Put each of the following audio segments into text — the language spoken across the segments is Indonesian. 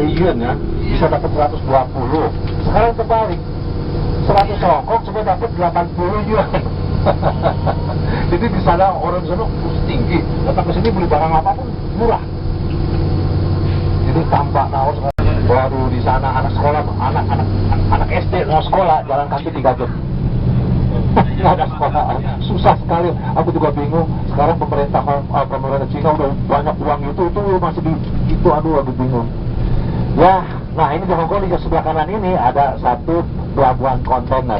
yuan ya, bisa dapat 120. Sekarang kebalik, 100 Hongkong cuma dapat 80 yuan. Jadi di sana orang sana tinggi, datang ke sini beli barang apapun murah. Jadi tampak naos baru di sana anak sekolah, anak SD mau sekolah jalan kaki 3 jam. Nggak ada sekolah, susah sekali. Aku juga bingung. Sekarang pemerintah Cina udah banyak uang itu masih di itu, aduh bingung. Ya, nah ini di Hong Kong di sebelah kanan ini ada satu pelabuhan kontainer.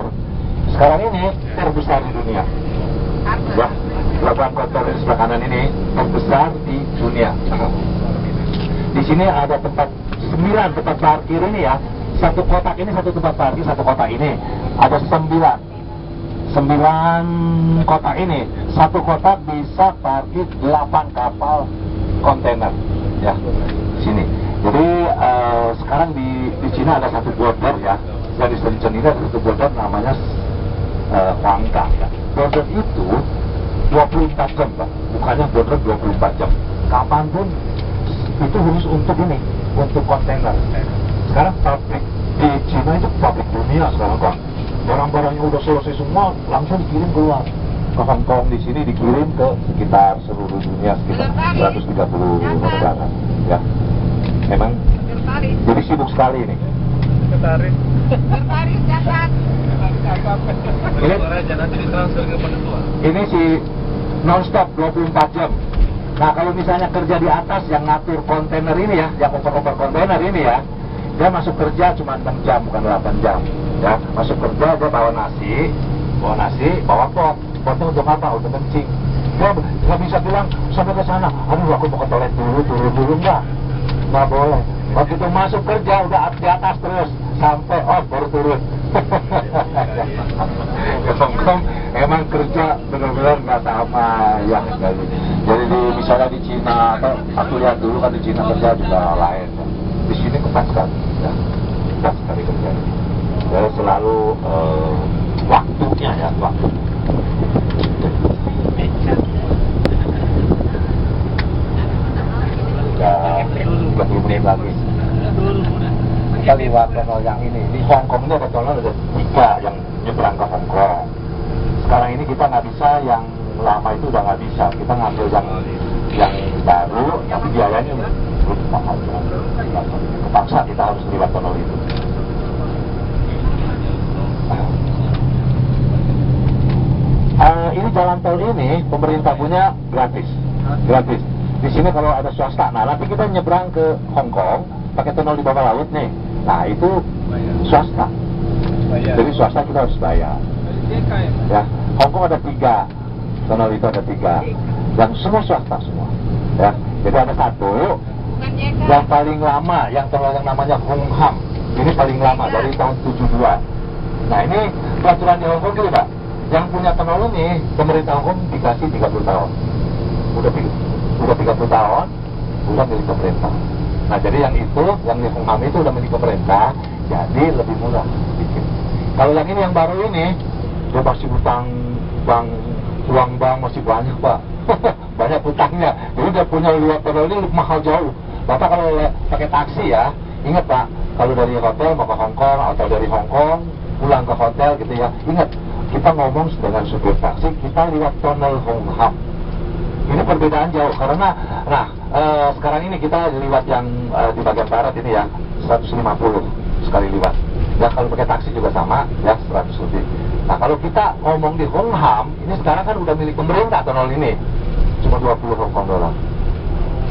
Sekarang ini terbesar di dunia. Ya, pelabuhan kontainer di sebelah kanan ini terbesar di dunia. Di sini ada 9 tempat parkir ini ya. Satu kotak ini satu tempat parkir, satu kotak ini ada 9 kotak ini. Satu kotak bisa parkir 8 kapal kontainer ya sini. Jadi sekarang di Cina ada satu border ya. Yang di Shenzhen ini ada satu border namanya Huanggang ya. Border itu 24 jam Pak. Bukannya border 24 jam. Kapanpun itu khusus untuk ini, untuk kontainer. Sekarang pabrik di Cina itu pabrik dunia sekarang Pak. Barang-barangnya udah selesai semua, langsung dikirim keluar ke Hong Kong. Di sini dikirim ke sekitar seluruh dunia, sekitar 130 negara ya. Memang jadi sibuk sekali ini. Tertarik Jakarta. Ini si non-stop 24 jam. Nah kalau misalnya kerja di atas yang ngatur kontainer ini ya, yang oper-oper kontainer ini ya, dia masuk kerja cuma 6 jam bukan 8 jam ya. Masuk kerja dia bawa nasi, bawa potnya untuk apa? Untuk kencing. Dia nggak bisa bilang sampai ke sana, aduh aku mau ke toilet dulu nggak boleh. Waktu itu masuk kerja udah di atas terus sampai off baru turun. Ke Hongkong emang kerja benar-benar nggak sama ya. Jadi misalnya di Cina atau aku lihat dulu kan di Cina kerja juga lain. Di sini ketat sekali ya, ketat sekali kerja. Jadi selalu waktunya ya, waktu. Udah 20 menit lagi. Kita lewat tunnel yang ini. Di Hong Kong ini ada tunnel ada 3 yang nyebrang ke Hong Kong. Sekarang ini kita nggak bisa yang lama itu udah nggak bisa. Kita ngambil yang baru, tapi biayanya mahal. Kepaksa kita harus lewat tunnel itu. Ini jalan tol ini pemerintah punya gratis. Di sini kalau ada swasta, nah nanti kita nyebrang ke Hong Kong pakai tunnel di bawah laut nih. Nah itu swasta. Jadi swasta kita harus bayar. Ya, Hong Kong ada 3, tunnel itu ada 3, dan semua swasta semua. Ya, jadi ada satu yang paling lama, yang tunnel yang namanya Hung Ham. Ini paling lama dari tahun 72. Nah ini peraturan di Hong Kong gitu Pak. Yang punya tunnel ini pemerintah Hong Kong dikasih 30 tahun. Udah 30 tahun, udah milik pemerintah. Nah jadi yang itu, yang di Hung Ham itu udah milik pemerintah, jadi lebih murah sedikit. Kalau yang ini yang baru ini, dia masih uang bank masih banyak Pak. Banyak hutangnya. Jadi dia punya luar tunnel ini mahal jauh. Bapak kalau pakai taksi ya, ingat Pak, kalau dari hotel mau ke Hong Kong atau dari Hong Kong pulang ke hotel gitu ya, ingat kita ngomong dengan supir taksi, kita lewat tunnel Hung Ham. Ini perbedaan jauh karena, sekarang ini kita lewat yang di bagian barat ini ya, 150 sekali lewat. Ya kalau pakai taksi juga sama, ya 100 lebih. Nah kalau kita ngomong di Hung Ham, ini sekarang kan udah milik pemerintah tunnel ini, cuma 20 Hong Kong dolar.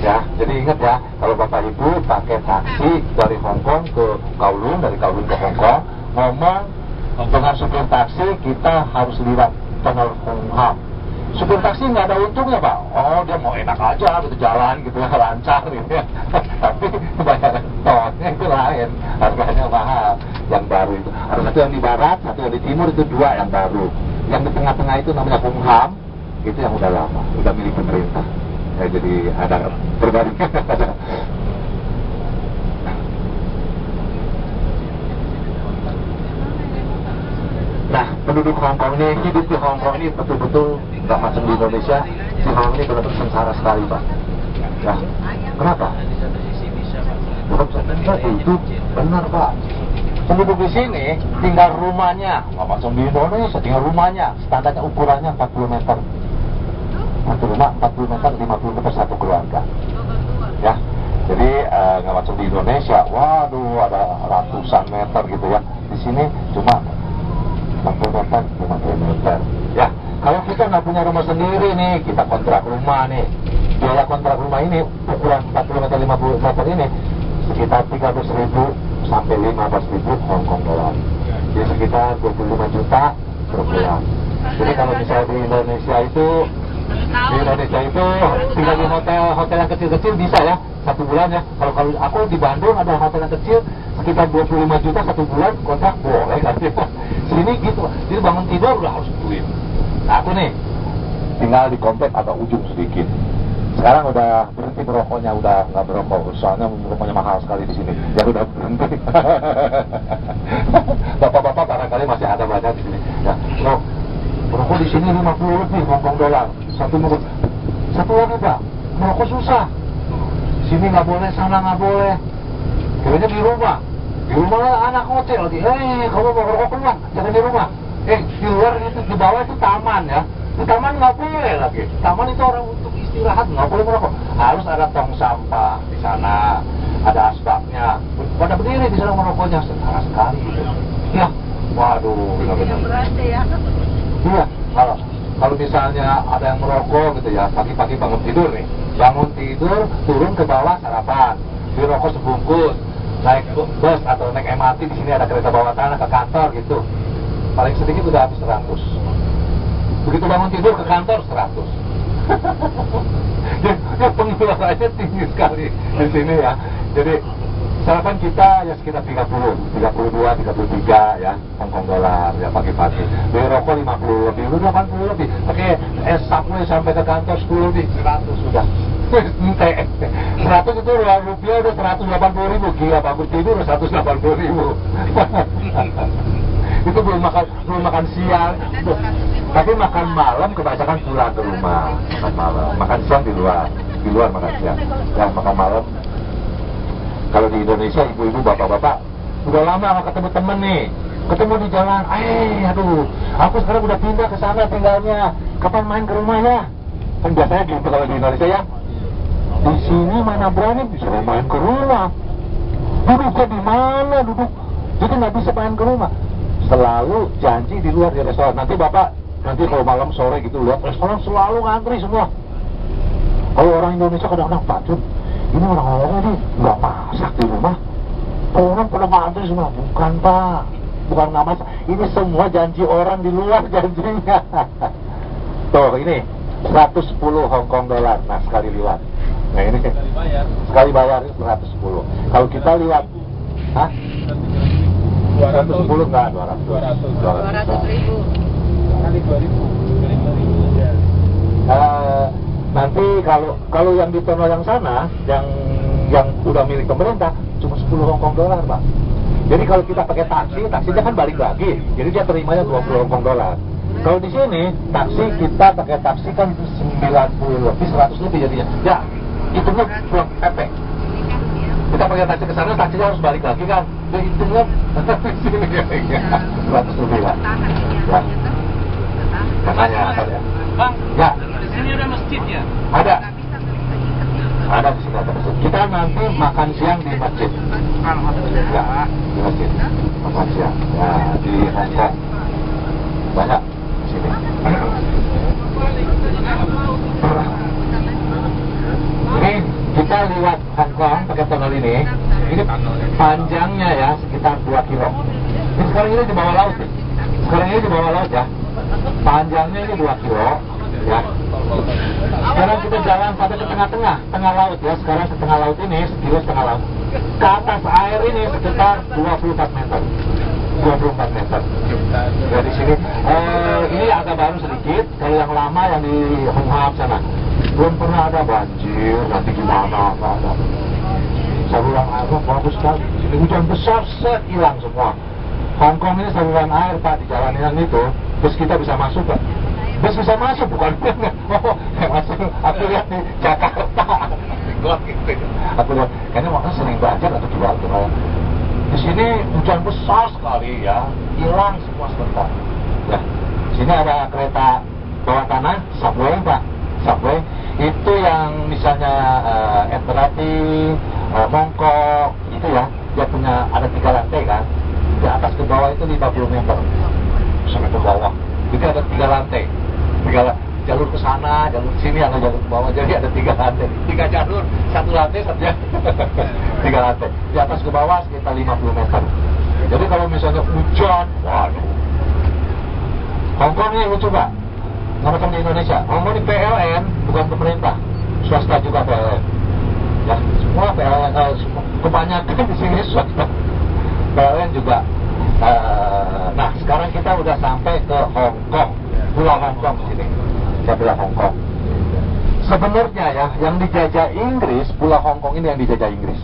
Ya, jadi ingat ya, kalau Bapak Ibu pakai taksi dari Hong Kong ke Kowloon, dari Kowloon ke Hong Kong, ngomong dengan supir taksi kita harus lewat tunnel Hung Ham. Supir taksi nggak ada untungnya Pak. Oh dia mau enak aja gitu jalan gitu ya, lancar gitu ya. Tapi bayaran tolnya itu lain, harganya mahal. Yang baru itu ada satu yang di barat, satu yang di timur, itu 2 yang baru. Yang di tengah-tengah itu namanya Hung Ham, itu yang udah lama, udah milik pemerintah. Ya, jadi ada perbandingan. Nah, penduduk Hong Kong ini, hidup di Hong Kong ini betul-betul nggak macam di Indonesia. Di Hong Kong ini benar-benar sengsara sekali Pak. Ya, kenapa? Itu benar Pak. Penduduk di sini tinggal rumahnya, nggak macam di Indonesia, tinggal rumahnya, standarnya ukurannya 40 meter. Satu rumah 40 meter, 50 meter satu keluarga. Ya, jadi nggak macam di Indonesia, waduh ada ratusan meter gitu ya. Di sini cuma 40 meter, 50 meter. Ya, kalau kita nggak punya rumah sendiri nih, kita kontrak rumah nih. Biaya kontrak rumah ini ukuran 40 meter, 50 meter ini sekitar 13.000 sampai 15.000 Hong Kong dolar. Jadi sekitar 25 juta per bulan. Jadi kalau misalnya di Indonesia itu tinggal di hotel yang kecil-kecil bisa ya, satu bulan ya. Kalau aku di Bandung ada hotel yang kecil sekitar 25 juta satu bulan kontrak boleh kan. Sini gitu, jadi bangun tidur udah harus duit. Nah aku nih tinggal di komplek agak ujung sedikit. Sekarang udah berhenti merokoknya, udah nggak merokok, soalnya rokoknya mahal sekali di sini. Ya udah berhenti. Bapak-bapak barangkali masih ada banyak di sini. Ya, merokok di sini 50 lebih Hong Kong dolar. Satu lagi Pak, merokok susah. Sini nggak boleh, sana nggak boleh. Kayaknya di rumah anak hotel lagi. Kamu mau merokok keluar, jangan di rumah. Di luar itu, di bawah itu taman ya. Di taman nggak boleh lagi. Taman itu orang untuk istirahat, nggak boleh merokok. Harus ada tong sampah di sana, ada asbaknya. Pada berdiri di sana merokoknya, setara sekali gitu. Ya, waduh, benar-benar. Berarti ya. Iya, kalau misalnya ada yang merokok gitu ya, pagi-pagi bangun tidur, turun ke bawah sarapan, beli rokok sebungkus, naik bus atau naik MRT, di sini ada kereta bawah tanah ke kantor gitu. Paling sedikit udah habis 100. Begitu bangun tidur ke kantor 100. Ya pengeluarannya tinggi sekali di sini ya. Jadi sarapan kita ya sekitar 32, 33 ya Hong Kong dolar ya pagi-pagi. Beli rokok 50 lebih, 80 lebih. Pakai es subway sampai ke kantor 10 lebih, 100 sudah. 100 itu rupiah udah 180.000. Gila bangun tidur udah 180.000. Itu belum makan siang. Tapi makan malam kebanyakan pulang ke rumah. Makan malam, makan siang di luar makan siang. Ya makan malam. Kalau di Indonesia ibu-ibu, bapak-bapak udah lama nggak ketemu temen nih, ketemu di jalan, aduh, aku sekarang udah pindah ke sana tinggalnya, kapan main ke rumahnya? Kan biasanya gitu kalau di Indonesia ya. Di sini mana berani bisa main ke rumah? Duduknya di mana duduk? Jadi nggak bisa main ke rumah. Selalu janji di luar di restoran. Nanti kalau malam sore gitu lihat restoran selalu ngantri semua. Kalau orang Indonesia kadang-kadang Pak ini orang-orang ini nggak masak di rumah, orang pada ngantri semua. Bukan Pak, bukan nggak masak, ini semua janji orang di luar janjinya. Tuh ini 110 Hong Kong dolar, nah sekali liwat. Nah ini sekali bayar 110. Kalau kita liwat 110 enggak, 200.000 kali 2.000. Nanti kalau yang di Tono yang sana, yang udah milik pemerintah, cuma 10 Hong Kong dolar Pak. Jadi kalau kita pakai taksinya kan balik lagi, jadi dia terimanya 20 Hong Kong dolar. Kalau di sini kita pakai taksi kan 90 lebih, 100 lebih jadinya. Ya, hitungnya pulang efek. Kita pakai taksi ke sana, taksinya harus balik lagi kan. Jadi hitungnya di sini ya, 100 lebih lah. Ya. Katanya. Bang, ya. Di sini ada masjid ya? Ada di sini ada masjid. Kita nanti makan siang di masjid. Ya, di masjid. Makan siang. Ya, di Hong Kong. Banyak di sini. Ini kita lewat Hong Kong pakai tunnel ini. Ini panjangnya ya sekitar 2 kilo. Ini sekarang ini di bawah laut. Sekarang ini di bawah laut ya. Panjangnya ini 2 kilo. Ya. Sekarang kita jalan sampai ke tengah laut ya. Sekarang setengah laut ini, sekilo setengah laut. Ke atas air ini sekitar 24 meter. 24 meter. Ya di sini. Ini agak baru sedikit. Kalau yang lama yang di Hong Kong sana, belum pernah ada banjir. Nanti gimana? Nggak ada. Saluran airnya bagus sekali. Sini hujan besar, hilang semua. Hong Kong ini saluran air Pak di jalan yang itu. Terus kita bisa masuk Pak. bus bisa masuk bukan? Oh, masuk. Aku lihat di Jakarta. Gitu. Aku lihat, kayaknya makanya sering belajar atau jual tuh. Di sini hujan besar sekali ya, hilang semua sebentar. Ya, sini ada kereta bawah tanah, subway Pak, subway. Itu yang misalnya Eterati, Mongkok, itu ya, dia punya ada 3 lantai kan. Di atas ke bawah itu 50 meter sampai ke bawah. Jadi ada 3 lantai, 3 jalur ke sana, jalur ke sini, ada jalur ke bawah. Jadi ada 3 lantai, 3 jalur, 1 lantai, 1 jalur, 3 lantai. Di atas ke bawah sekitar 50 meter. Jadi kalau misalnya hujan, waduh. Hongkong ini lucu Pak, nggak macam di Indonesia. Hongkong ini PLN, bukan pemerintah, swasta juga PLN. Ya, semua PLN, kebanyakan di sini swasta. PLN juga. Nah, sekarang kita udah sampai ke Hongkong, Pulau Hongkong sini. Saya bilang Hongkong. Sebenarnya ya, yang dijajah Inggris, Pulau Hongkong ini yang dijajah Inggris.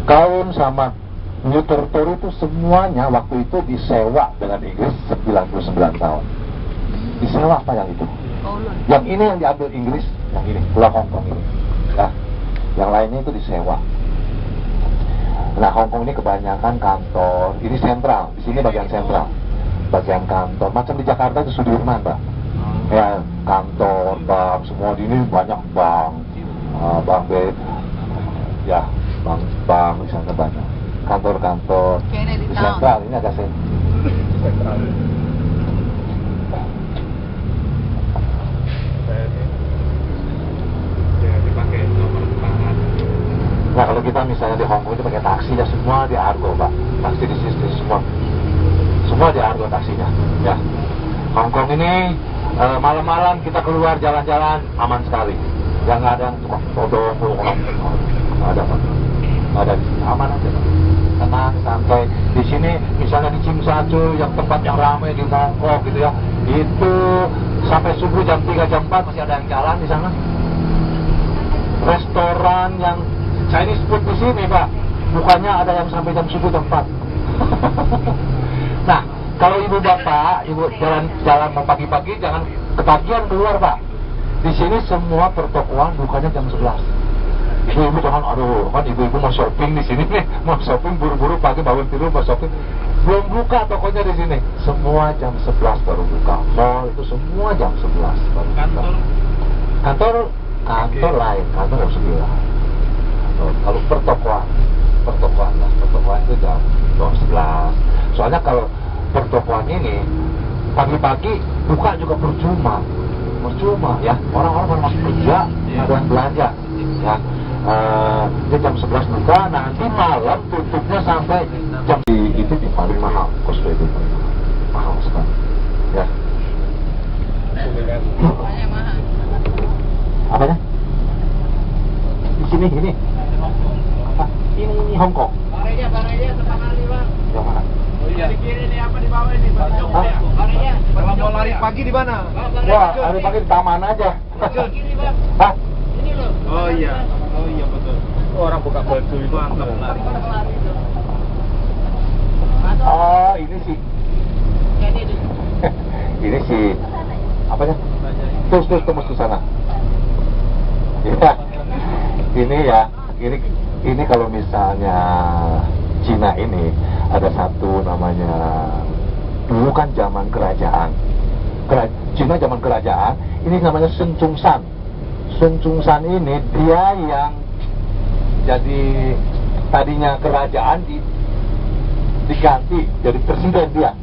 Kaum sama New Territory itu semuanya waktu itu disewa dengan Inggris 99 tahun. Disewa apa yang itu? Yang ini yang diambil Inggris, yang ini, Pulau Hongkong ini. Nah, yang lainnya itu disewa. Nah, Hongkong ini kebanyakan kantor, ini sentral, di sini bagian sentral, bagian kantor, macam di Jakarta itu Sudirman, Pak. Ya, kantor, bank, semua di ini banyak bank, bank B, ya, bank di sana banyak, kantor-kantor, di sentral, ini agak sentral. Nah, kalau kita misalnya di Hongkong itu pakai taksi ya semua di Argo Pak, taksi di sini semua di Argo taksinya. Ya, Hongkong ini malam-malam kita keluar jalan-jalan aman sekali, yang nggak ada yang tukang todong, nggak ada Pak, nggak ada, aman aja Pak, tenang santai. Di sini misalnya di Tsim Sha Tsui yang tempat yang ramai di Mongkok gitu ya, itu sampai subuh jam 3 jam 4 masih ada yang jalan di sana. Restoran yang Chinese food di sini Pak, bukannya ada yang sampai jam subuh jam 4. Nah, kalau ibu bapak, ibu jalan mau pagi-pagi jangan ketagihan keluar Pak. Di sini semua pertokoan bukannya jam 11. Ibu-ibu jangan, aduh, kan ibu-ibu mau shopping di sini nih, mau shopping buru-buru pagi bangun tidur mau shopping. Belum buka tokonya di sini. Semua jam 11 baru buka. Mall itu semua jam 11 baru buka. Kantor lain, kantor jam 9. Kalau pertokoan itu jam 11. Soalnya kalau pertokoan ini pagi-pagi buka juga percuma ya, orang-orang baru masuk kerja, ada yang belanja ya. Dia jam 11 buka, nanti malam tutupnya sampai jam itu di paling mahal, cosplay itu mahal sekali ya. Apanya? Di sini ini. Ini Hongkong. Baranya tempat kali Bang. Yang mana? Oh iya. Di kiri nih apa di bawah ini? Baranya. Kalau mau lari pagi di mana? Wah, hari pagi di taman aja. Kiri Bang. Hah? Ini loh. Oh iya betul. Orang buka baju itu mantap lari. Oh, ini sih. Jadi itu. Ini sih. Apanya? Terus tembus ke sana. Ya. Ini ya. Ini kalau misalnya Cina ini ada satu namanya, dulu kan zaman kerajaan, Cina zaman kerajaan, ini namanya Sun Chung San. Sun Chung San ini dia yang jadi tadinya kerajaan diganti jadi presiden dia.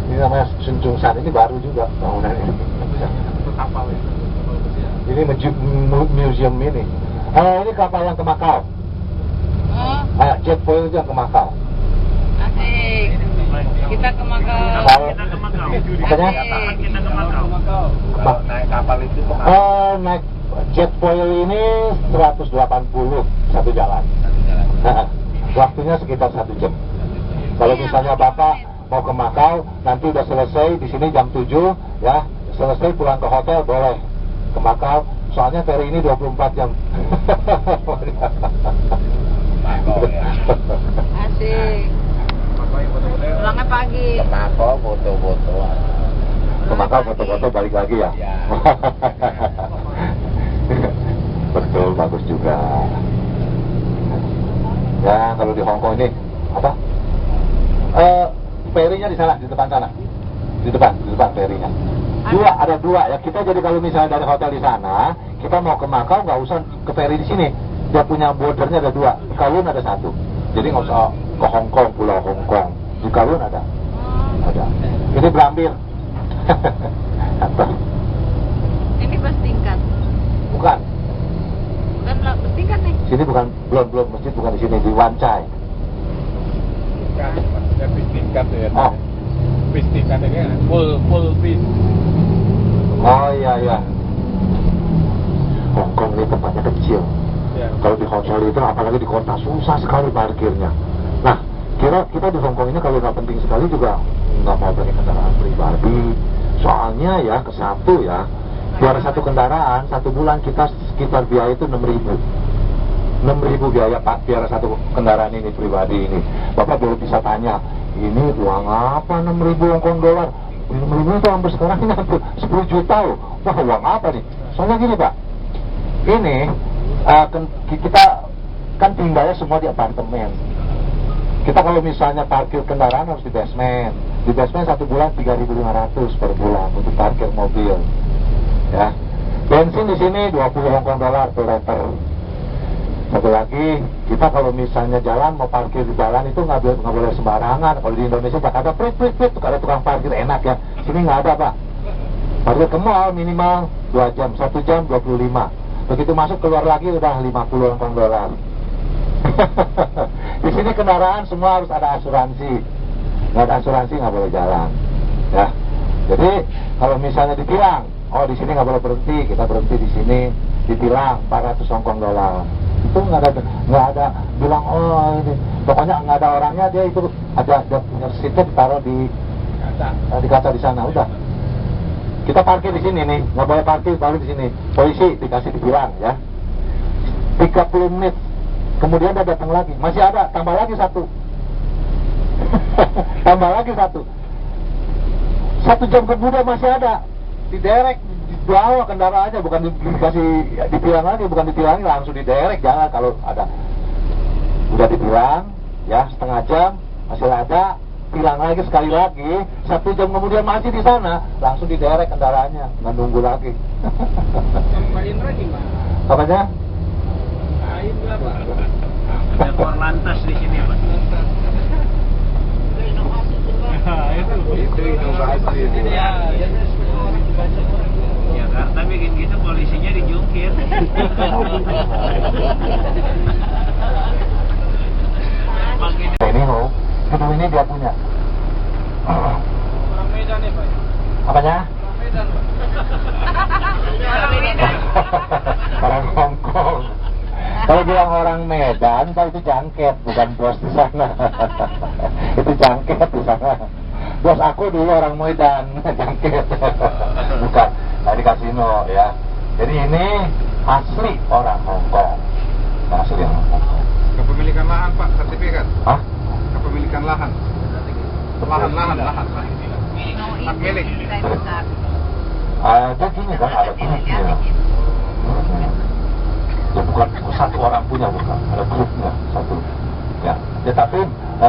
Ini namanya Sun Chung San, ini baru juga bangunan ini. Kapal itu. Ini museum ini. Ini kapal yang ke Makau. Jet foil itu yang ke Makau. Asik. Kita ke Makau. Apanya? Kita ke Makau. Naik kapal itu ke Makau. Naik jet foil ini 180 satu jalan. Waktunya sekitar 1 jam. Kalau misalnya Bapak mau ke Makau, nanti udah selesai di sini jam 7 ya, selesai pulang ke hotel boleh ke Makau. Soalnya ferry ini 24 jam. Asik. Pulangnya pagi. Makau foto-foto. Ke Makau foto-foto balik lagi ya? Iya. Betul, bagus juga. Ya, kalau di Hong Kong ini apa? Ferinya di sana, di depan sana. Di depan ferinya. Ada dua ya. Kita jadi kalau misalnya dari hotel di sana, kita mau ke Makau nggak usah ke feri di sini. Dia punya bordernya ada dua. Di Kowloon ada satu. Jadi nggak usah ke Hong Kong, Pulau Hong Kong. Di Kowloon ada. Ini Brambir. Ini bus tingkat. Bukan. Bukan bus tingkat nih. Sini bukan, belum masjid bukan di sini, di Wan Chai. Kan, maksudnya bis tingkat ya. Oh. Bis tingkat ini kan full bis. Oh iya. Hong Kong ini tempatnya kecil. Ya. Kalau di hotel itu, apalagi di kota, susah sekali parkirnya. Nah, kita di Hong Kong ini kalau nggak penting sekali juga nggak mau pakai kendaraan pribadi. Soalnya ya, ke satu ya, biar satu kendaraan, satu bulan kita sekitar biaya itu 6.000 biaya Pak, biar satu kendaraan ini pribadi ini. Bapak baru bisa tanya, ini uang apa 6.000 Hong Kong dolar? 6.000 itu hampir sekarang ini hampir 10 juta loh. Wah, uang apa nih? Soalnya gini Pak, ini kita kan tinggalnya semua di apartemen. Kita kalau misalnya parkir kendaraan harus di basement. Di basement satu bulan 3.500 per bulan untuk parkir mobil. Ya. Bensin di sini 20 Hong Kong dolar per liter. Satu lagi, kita kalau misalnya jalan mau parkir di jalan itu nggak boleh sembarangan. Kalau di Indonesia Jakarta prit ada tukang parkir enak ya. Sini nggak ada Pak. Parkir ke mall minimal 2 jam, 1 jam 25. Begitu masuk keluar lagi udah 50 Hong Kong dolar. Di sini kendaraan semua harus ada asuransi. Nggak ada asuransi nggak boleh jalan. Ya. Jadi kalau misalnya ditilang, oh di sini nggak boleh berhenti, kita berhenti di sini, ditilang 400 Hong Kong dolar. Itu nggak ada bilang oh ini, pokoknya nggak ada orangnya, dia itu ada punya receipt taruh di kaca di sana, udah. Kita parkir di sini nih, nggak boleh parkir baru di sini. Polisi dikasih ditilang ya. 30 menit. Kemudian dia datang lagi, masih ada, tambah lagi satu. Tambah lagi satu. 1 jam kemudian masih ada. Diderek, dibawa kendaraannya, bukan dikasih ditilang lagi, bukan ditilang langsung diderek, jangan kalau ada. Udah ditilang, ya setengah jam, masih ada, tilang lagi sekali lagi, 1 jam kemudian masih di sana, langsung diderek kendaraannya, nggak nunggu lagi. Tambahin lagi Pak. Apanya? Tambahin berapa? Ada Korlantas di sini Pak. Itu inovasi. Jakarta bikin gitu polisinya dijungkir. Ini loh, gedung ini dia punya. Orang Medan ya Pak? Apanya? Medan Pak. Orang Hong Kong. Kalau bilang orang Medan, Pak itu jangket, bukan bos di sana. Itu jangket di sana. Bos aku dulu orang Medan, jangket. Bukan, di kasino ya. Jadi ini asli orang Hong Kong. Asli orang Hong Kong. Kepemilikan lahan Pak, sertifikat. Hah? Kepemilikan lahan. Lahan. Hak milik. Ada gini kan, ada grupnya. Ya bukan satu orang punya, bukan, ada grupnya satu. Ya, tetapi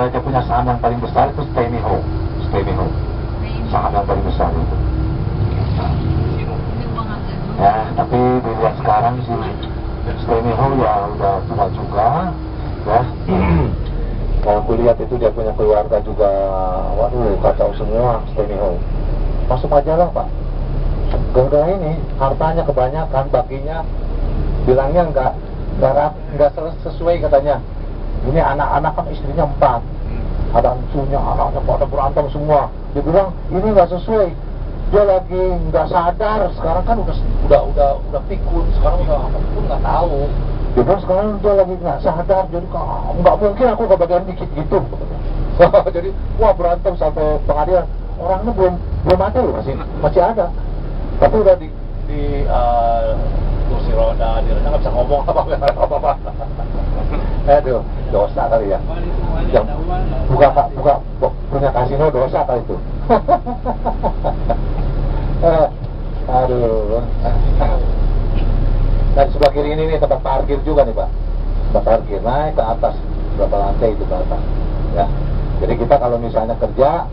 dia punya saham yang paling besar itu Stay Me Home. Saham yang paling besar itu. Ya, tapi dilihat sekarang sih Stay Me Home ya udah tua juga, ya. Kalau kulihat itu dia punya keluarga juga, waduh kacau semua Stay Me Home. Masuk aja lah Pak. Gak ini hartanya kebanyakan, baginya bilangnya nggak sesuai katanya. Ini anak-anak kan istrinya 4, ada cucunya, anaknya pada berantem semua. Dia bilang ini nggak sesuai. Dia lagi nggak sadar, sekarang kan udah pikun, sekarang udah apapun nggak tahu. Dia bilang sekarang dia lagi nggak sadar, jadi nggak mungkin aku kebagian dikit gitu. Jadi wah berantem sampai pengadilan. Orangnya belum mati loh, masih ada. Tapi udah di kursi roda, dia nggak bisa ngomong apa-apa. Aduh, dosa kali ya. Yang buka punya kasino dosa kali itu. Aduh. Dan sebelah kiri ini nih tempat parkir juga nih Pak. Tempat parkir naik ke atas, berapa lantai itu ke atas. Ya. Jadi kita kalau misalnya kerja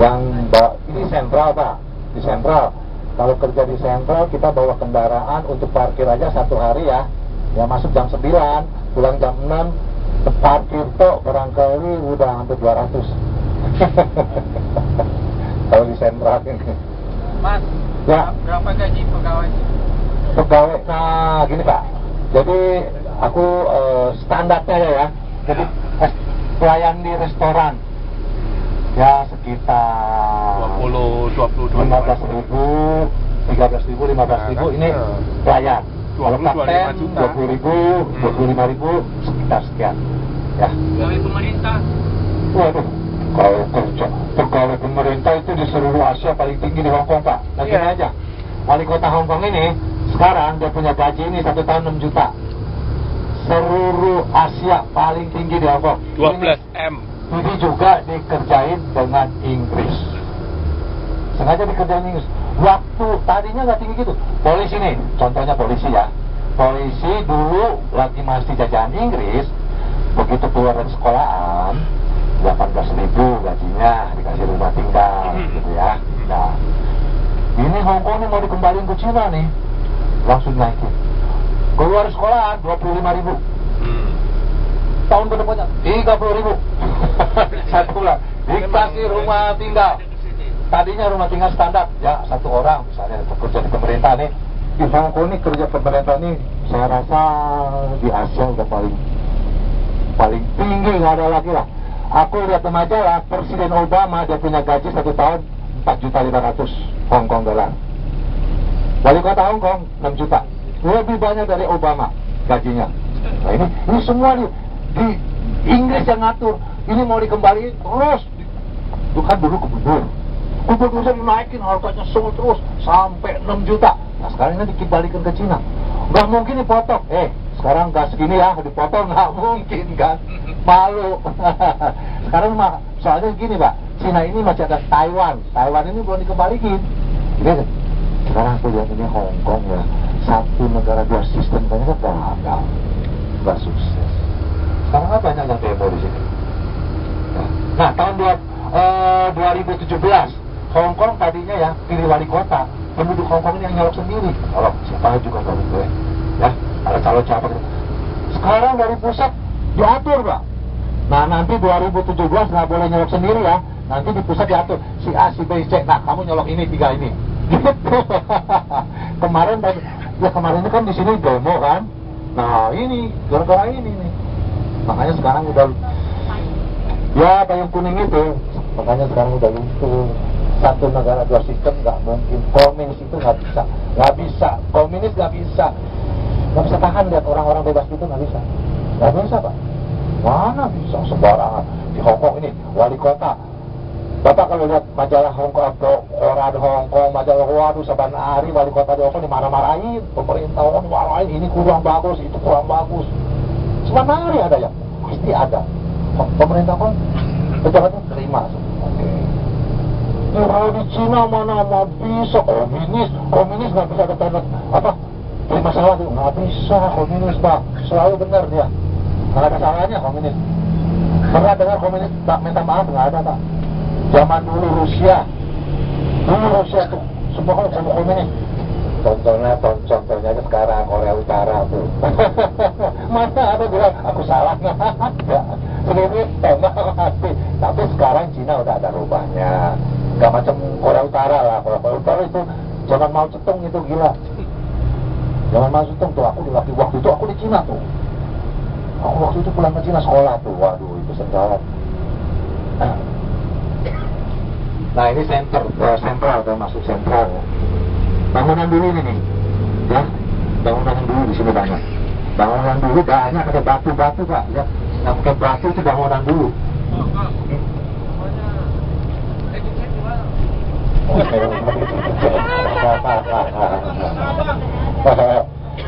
yang ini sentral Pak, di sentral. Kalau kerja di sentral kita bawa kendaraan untuk parkir aja satu hari ya. Ya masuk jam 9, pulang jam 6, parkir tok barangkali udah hampir 200. Kalau di sentral ini. Mas, Ya. berapa gaji pegawai? Pegawai, nah gini Pak. Jadi aku standarnya ya. Jadi pelayan di restoran ya sekitar 15.000, 13.000, 15.000 ini pelayan. Kalau kapten 20.000, 25.000 sekitar sekian. Ya. Pegawai pemerintah. Waduh, kalau kerja pegawai pemerintah itu di seluruh Asia paling tinggi di Hong Kong Pak. Nah gini aja, wali kota Hong Kong ini sekarang dia punya gaji ini 1 tahun 6 juta. Seluruh Asia paling tinggi di Hong Kong. 12M. Ini juga dikerjain dengan Inggris. Sengaja dikerjain Inggris. Waktu tadinya nggak tinggi gitu. Polisi nih, contohnya polisi ya. Polisi dulu lagi masih jajahan Inggris. Begitu keluar dari sekolahan, 18.000 gajinya, dikasih rumah tinggal, gitu ya. Nah, ini Hong Kong nih mau dikembaliin ke Cina nih, langsung naikin. Keluar sekolahan 25.000. Tahun berikutnya 30.000. Satu bulan dikasih rumah tinggal. Tadinya rumah tinggal standar ya satu orang misalnya bekerja di pemerintah nih. Di Hong Kong nih kerja pemerintah nih saya rasa di Asia udah paling tinggi, nggak ada lagi lah. Aku lihat di majalah Presiden Obama dia punya gaji 1 tahun 4.500.000 Hong Kong dolar. Wali kota Hong Kong 6 juta, lebih banyak dari Obama gajinya. Nah ini semua di Inggris yang ngatur. Ini mau dikembaliin terus. Bukan dulu gubernur dinaikin harganya semua terus sampai 6 juta. Nah sekarang ini dikembalikan ke Cina. Nggak mungkin dipotong. Sekarang gas segini ya dipotong, nggak mungkin kan. Malu. Sekarang mah soalnya gini Pak, Cina ini masih ada Taiwan ini belum dikembalikan. Jadi sekarang aku lihat ini Hong Kong ya, satu negara dua sistem kayaknya kan gagal, nggak sukses. Sekarang apa banyak yang demo di sini. Nah tahun 2017 Hong Kong tadinya ya pilih wali kota, penduduk Hong Kong ini yang nyalok sendiri. Kalau siapa juga nggak boleh ya, ada calon siapa gitu. Sekarang dari pusat diatur Pak. Nah nanti 2017 nggak boleh nyolok sendiri ya. Nanti di pusat diatur si A, si B, C. Nah kamu nyolok ini 3 ini. Gitu. Kemarin ini kan di sini demo kan. Nah ini gara-gara ini nih. Makanya sekarang udah ya payung kuning itu. Makanya sekarang udah luntur. Satu negara dua sistem nggak mungkin. Komunis itu nggak bisa. Komunis nggak bisa tahan lihat orang-orang bebas itu, nggak bisa Pak. Mana bisa sembarangan di Hong Kong ini wali kota. Bapak kalau lihat majalah Hong Kong atau koran Hong Kong, majalah waduh saban hari wali kota di Hong Kong dimarah-marahin, pemerintah Hong Kong dimarahin, ini kurang bagus, itu kurang bagus. Saban hari ada ya, pasti ada. Pemerintah Hong Kong pejabatnya terima. Oke. Kalau di Cina mana mau bisa komunis nggak bisa ada apa? Jadi masalah itu nggak bisa komunis Pak, selalu benar dia, nggak ada salahnya komunis. Pernah dengar komunis tak minta maaf? Nggak ada Pak. Zaman dulu Rusia tuh semua kan sama komunis. Contohnya aja sekarang Korea Utara tuh. Masa ada bilang aku salah nggak? Ya, sendiri tembak mati. Tapi sekarang Cina udah ada rubahnya. Gak macam Korea Utara lah. Korea Utara itu zaman Mao Zedong itu gila. Zaman Mao Zedong tuh aku waktu itu aku di Cina tuh. Aku waktu itu pulang ke Cina sekolah tuh. Waduh itu sentral. Nah ini sentral kan masuk sentral. Bangunan dulu ini nih, ya. Bangunan dulu di sini banyak. Bangunan dulu banyak pakai batu-batu Pak. Ya. Yang pakai batu itu bangunan dulu.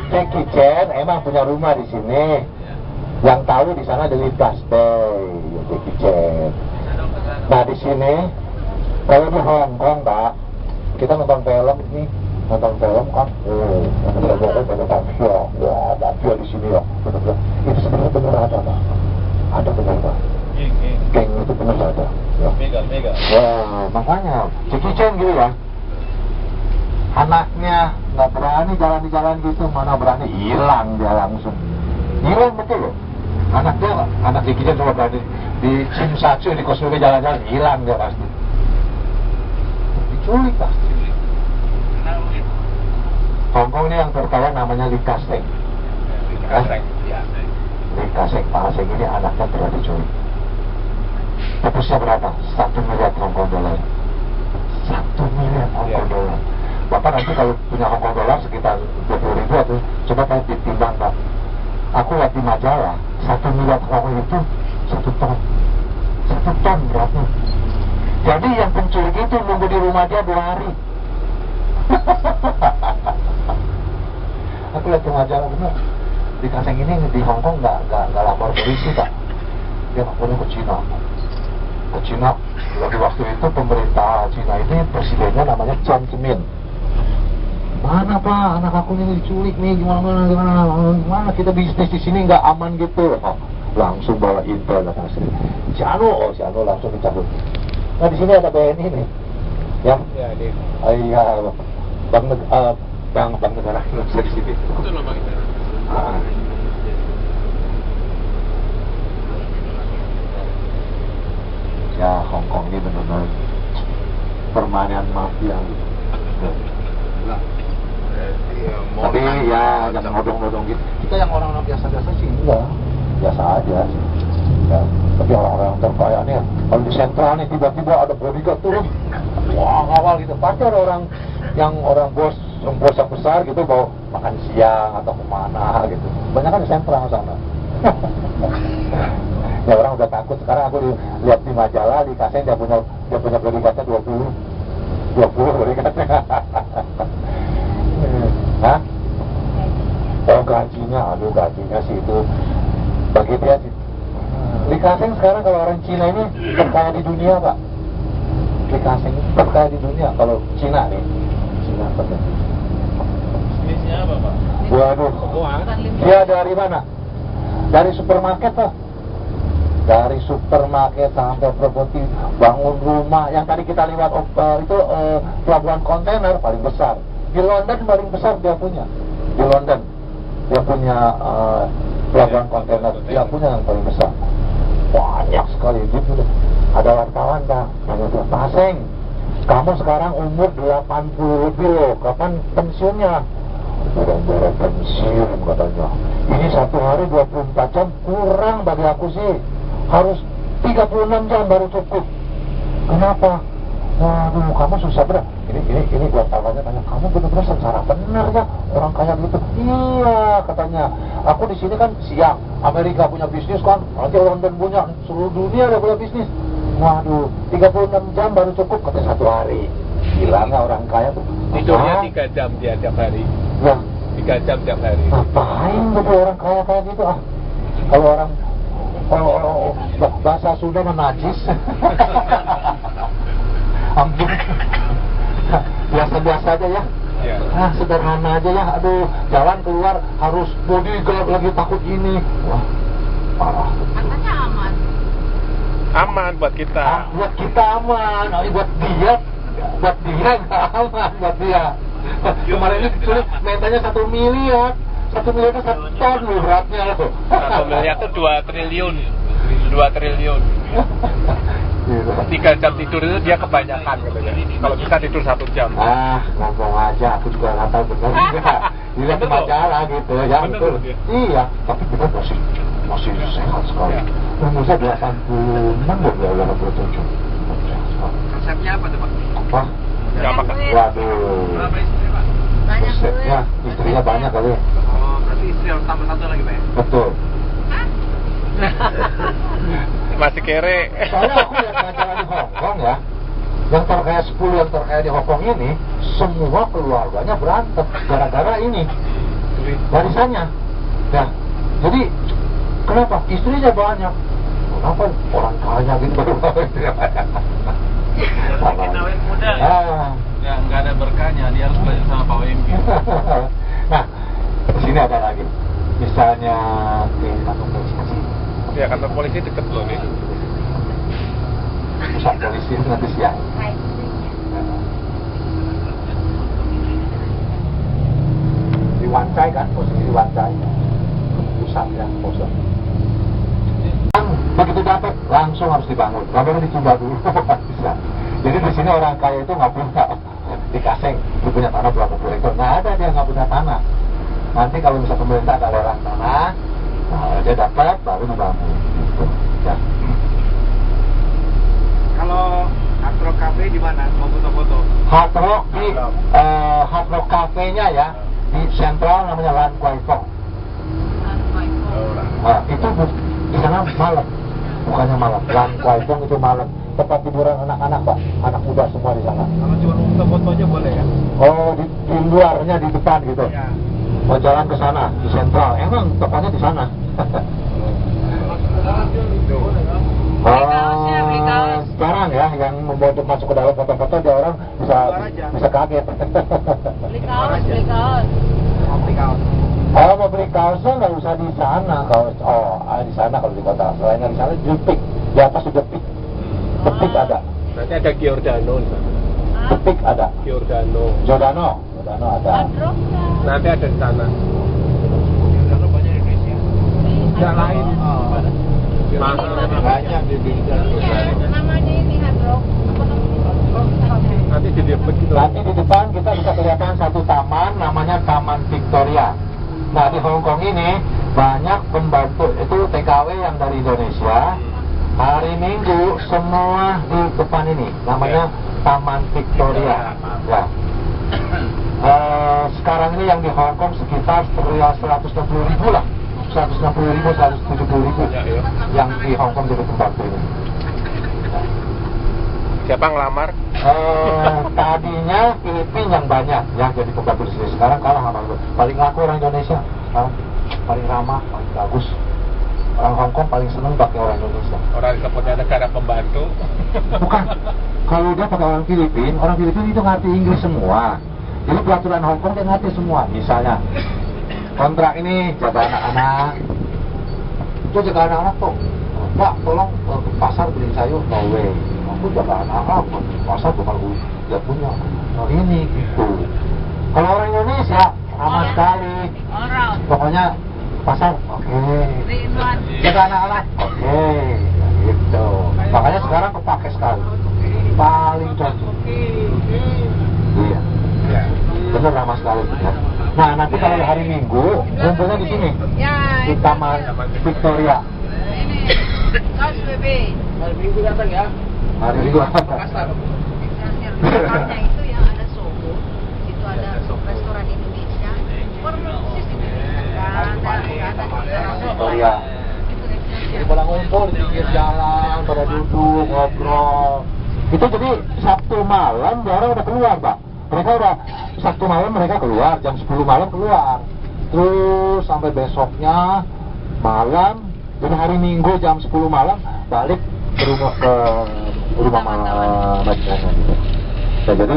Jackie Chan emang punya rumah di sini. Yang tahu di sana dari Plastai, Jackie Chan. Nah di sini, kalau di Hong Kong Pak, kita nonton film ini, nonton film kan, ada mafia, wah mafia di sini ya, benar-benar. Itu sebenarnya benar ada Pak, ada benar Pak. Geng itu benar ada. Ya. Mega. Wah makanya Jackie Chan gitu ya, anaknya nggak berani jalan di jalan gitu, mana berani hilang dia langsung, hilang betul loh. Anak Jackie Chan coba berani di Shimsatsu di Kosuke jalan-jalan hilang dia pasti, diculik pasti. Hongkong ini yang terkaya namanya Lee Ka-shing. Lee Ka-shing, Pak Ka-shing ini anaknya pernah diculik. Tebusnya berapa? 1 miliar Hongkong dolar. 1 miliar Hongkong dolar. Bapak nanti kalau punya Hongkong dolar sekitar 20.000 atau coba kalau ditimbang Pak. Aku lihat di majalah 1 miliar Hongkong itu 1 ton. 1 ton beratnya. Jadi yang penculik itu nunggu di rumah dia 2 hari. Aku lihat di majalah benar. Di Ka-shing ini di Hongkong nggak lapor polisi Pak. Dia lapornya ke Cina. Ke Cina. Di waktu itu pemerintah Cina ini presidennya namanya Jiang Zemin. Mana Pak, anak aku ini diculik nih, gimana kita bisnis di sini nggak aman gitu. Oh, langsung bawa intel ke Ka-shing. Si Anu langsung dicabut. Nah di sini ada BNI nih, ya? Iya, Bank Negara Indonesia di sini. Itu loh Bang. Ya Hongkong ini benar-benar permainan mafia gitu. Tapi ya jangan nodong-nodong gitu. Kita yang orang-orang biasa-biasa sih enggak, biasa aja sih. Ya, tapi orang-orang terkaya nih, kalau di sentral nih tiba-tiba ada bodyguard turun, wah ngawal gitu. Pasti ada orang yang bos yang besar gitu bawa makan siang atau kemana gitu. Banyak kan di sentral sana. Ya orang udah takut. Sekarang aku lihat di majalah di Ka-shing dia punya bodyguardnya 20 bodyguardnya. Hah? Oh gajinya sih itu bagi dia sih. Di Ka-shing sekarang kalau orang Cina ini terkaya di dunia Pak. Di Ka-shing terkaya di dunia kalau Cina nih. Cina betul. Bisnisnya apa Pak? Waduh. Dia dari mana? Dari supermarket Pak. Dari supermarket sampai properti, bangun rumah. Yang tadi kita lihat itu pelabuhan kontainer paling besar. Di London paling besar dia punya. Di London dia punya pelabuhan kontainer. Dia punya yang paling besar. Banyak sekali gitu. Ada wartawan Pak, nanya dia, Pak Ka-shing, kamu sekarang umur 80 lebih loh, kapan pensiunnya? Udah pensiun katanya. Ini satu hari 24 jam kurang bagi aku sih. Harus 36 jam baru cukup. Kenapa? Waduh, kamu susah berat. Ini wartawannya tanya, kamu benar-benar sengsara benar ya orang kaya gitu. Iya katanya. Aku di sini kan siang. Amerika punya bisnis kan, nanti London punya, seluruh dunia ada punya bisnis. Waduh, 36 jam baru cukup katanya satu hari. Bilangnya orang kaya tuh. Tidurnya 3 jam dia tiap hari. Ya. 3 jam tiap hari. Ngapain gitu orang kaya kayak gitu ah? Kalau orang bahasa Sunda menajis. Ampun. Biasa-biasa aja ya. Ya. Sederhana aja ya. Aduh, jalan keluar harus bodyguard lagi takut ini. Wah, parah. Katanya aman. Aman buat kita. Buat kita aman. Buat dia nggak aman buat dia. Kemarin ini diculik mentanya 1 miliar. 1 miliar itu 1 ton loh beratnya loh. 1 miliar itu 2 triliun. 2 triliun. 3 jam tidur itu dia kebanyakan katanya. Kalau kita tidur 1 jam. Ngomong aja, aku juga nggak tahu benar juga. Dilihat di majalah gitu ya, betul. Iya, tapi benar masih sehat sekali. Umur saya 86 dan 87. Resepnya apa tuh Pak? Apa? Berapa kan? Waduh. Berapa istri Pak? Banyak duit. Resepnya istrinya banyak kali. Oh, berarti istri harus tambah 1 lagi Pak ya? Betul. Masih kere. Soalnya aku lihat majalah di Hongkong ya, yang terkaya 10 yang terkaya di Hongkong ini, semua keluarganya berantem gara-gara ini warisannya. Ya, jadi kenapa? Istrinya banyak. Kenapa orang kaya gitu baru istrinya banyak? Bikin awet muda. Ya, nggak ada berkahnya, dia harus belajar sama Pak Wempi. Nah, di sini ada lagi. Misalnya di kantor polisi. Ya, kantor polisi deket loh nih. Pusat polisi itu nanti siang. Di Wancai kan, posisi di Wancai. Pusat ya, pusat. Begitu dapat langsung harus dibangun. Nggak boleh ditunda dulu. Bisa. Jadi di sini orang kaya itu nggak punya di Kaseng, dia punya tanah berapa puluh hektar. Nggak ada, dia nggak punya tanah. Nanti kalau bisa pemerintah ada lelang tanah, nah dia dapat baru dibangun. Gitu. Ya. Kalau Hard Rock Cafe di mana? Mau foto-foto? Hard Rock di Hard Rock Cafe-nya ya di sentral namanya Lan Kwai Fong. Nah, itu di sana malam, bukannya malam. Lan Kwai Fong itu malam. Tempat hiburan anak-anak, Pak, anak muda semua di sana. Kalau cuma foto-foto aja boleh ya? Oh, di luarnya di depan gitu. Iya. Mau jalan ke sana di sentral, emang tempatnya di sana. Sekarang ya yang membawa masuk ke dalam foto-foto dia orang bisa kaget. Beli kaos, beli kaos. Beli kaos. Kalau mau beli kaosnya nggak usah di sana. Di sana kalau di kota. Selain di sana Jepik, di atas sudah Jepik. Jepik ada. Nanti ada Giordano di sana. Jepik ada. Giordano ada. Adrok Nanti ada di sana. Kalau banyak di Indonesia. Yang lain. Banyak di Indonesia. Iya, namanya ini Adrok. Apa namanya? Nanti di depan gitu. Nanti di depan kita bisa kelihatan satu taman namanya Taman Victoria. Nah di Hong Kong ini banyak pembantu itu TKW yang dari Indonesia. Hari Minggu semua di depan ini namanya Taman Victoria. Ya. Sekarang ini yang di Hong Kong sekitar 160.000 lah. 160.000, 170.000 yang di Hong Kong jadi pembantu ini. Siapa ngelamar? Tadinya Filipina yang banyak yang jadi pembantu di sini. Sekarang kalah sama itu. Paling laku orang Indonesia. Sekarang paling ramah, paling bagus. Orang Hong Kong paling seneng pakai orang Indonesia. Orang sebutnya negara pembantu. Bukan. Kalau dia pakai orang Filipina itu ngerti Inggris semua. Jadi peraturan Hong Kong dia ngerti semua. Misalnya kontrak ini jaga anak-anak. Itu jaga anak-anak tuh. Pak, tolong ke pasar beli sayur. No way. Aku jaga anak-anak. Pasar bukan dia punya. No ini gitu. Kalau orang Indonesia ramah sekali. Orang. Pokoknya pasar, oke. Jaga anak-anak, oke. Gitu. Makanya sekarang kepake sekali. Paling cocok. Iya. Bener ramah sekali ya. Nah nanti kalau hari Minggu ngumpulnya di sini Ya, di Taman Victoria. ini kaos bebe. Hari Minggu datang ya. Hari Minggu. Makassar. Belakangnya itu yang ada Soho, itu ada restoran Indonesia. Persis Indonesia. Victoria. Jadi pada ngumpul di pinggir jalan, pada duduk ngobrol. Itu jadi Sabtu malam orang udah keluar, Pak. Mereka udah Sabtu malam mereka keluar, jam 10 malam keluar. Terus sampai besoknya malam, jadi hari Minggu jam 10 malam balik ke rumah majikannya gitu. Nah, jadi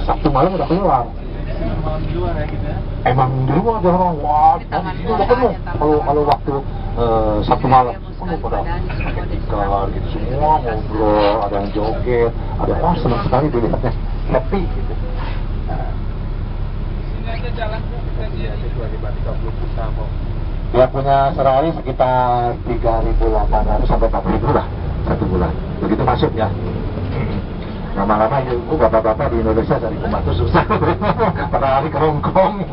Sabtu malam udah keluar. Malam di luar ya gitu ya. Emang di luar ada orang, wah, di sini udah penuh. Kalau waktu Sabtu malam penuh pada pakai tikar gitu semua ngobrol, ada yang joget, ada wah senang sekali dilihatnya, happy gitu. Dia punya sehari sekitar 3.800 sampai 4.000 lah satu bulan. Begitu masuk ya. Lama-lama ibu bapak-bapak di Indonesia cari pembantu susah. Pada hari ke Hong Kong.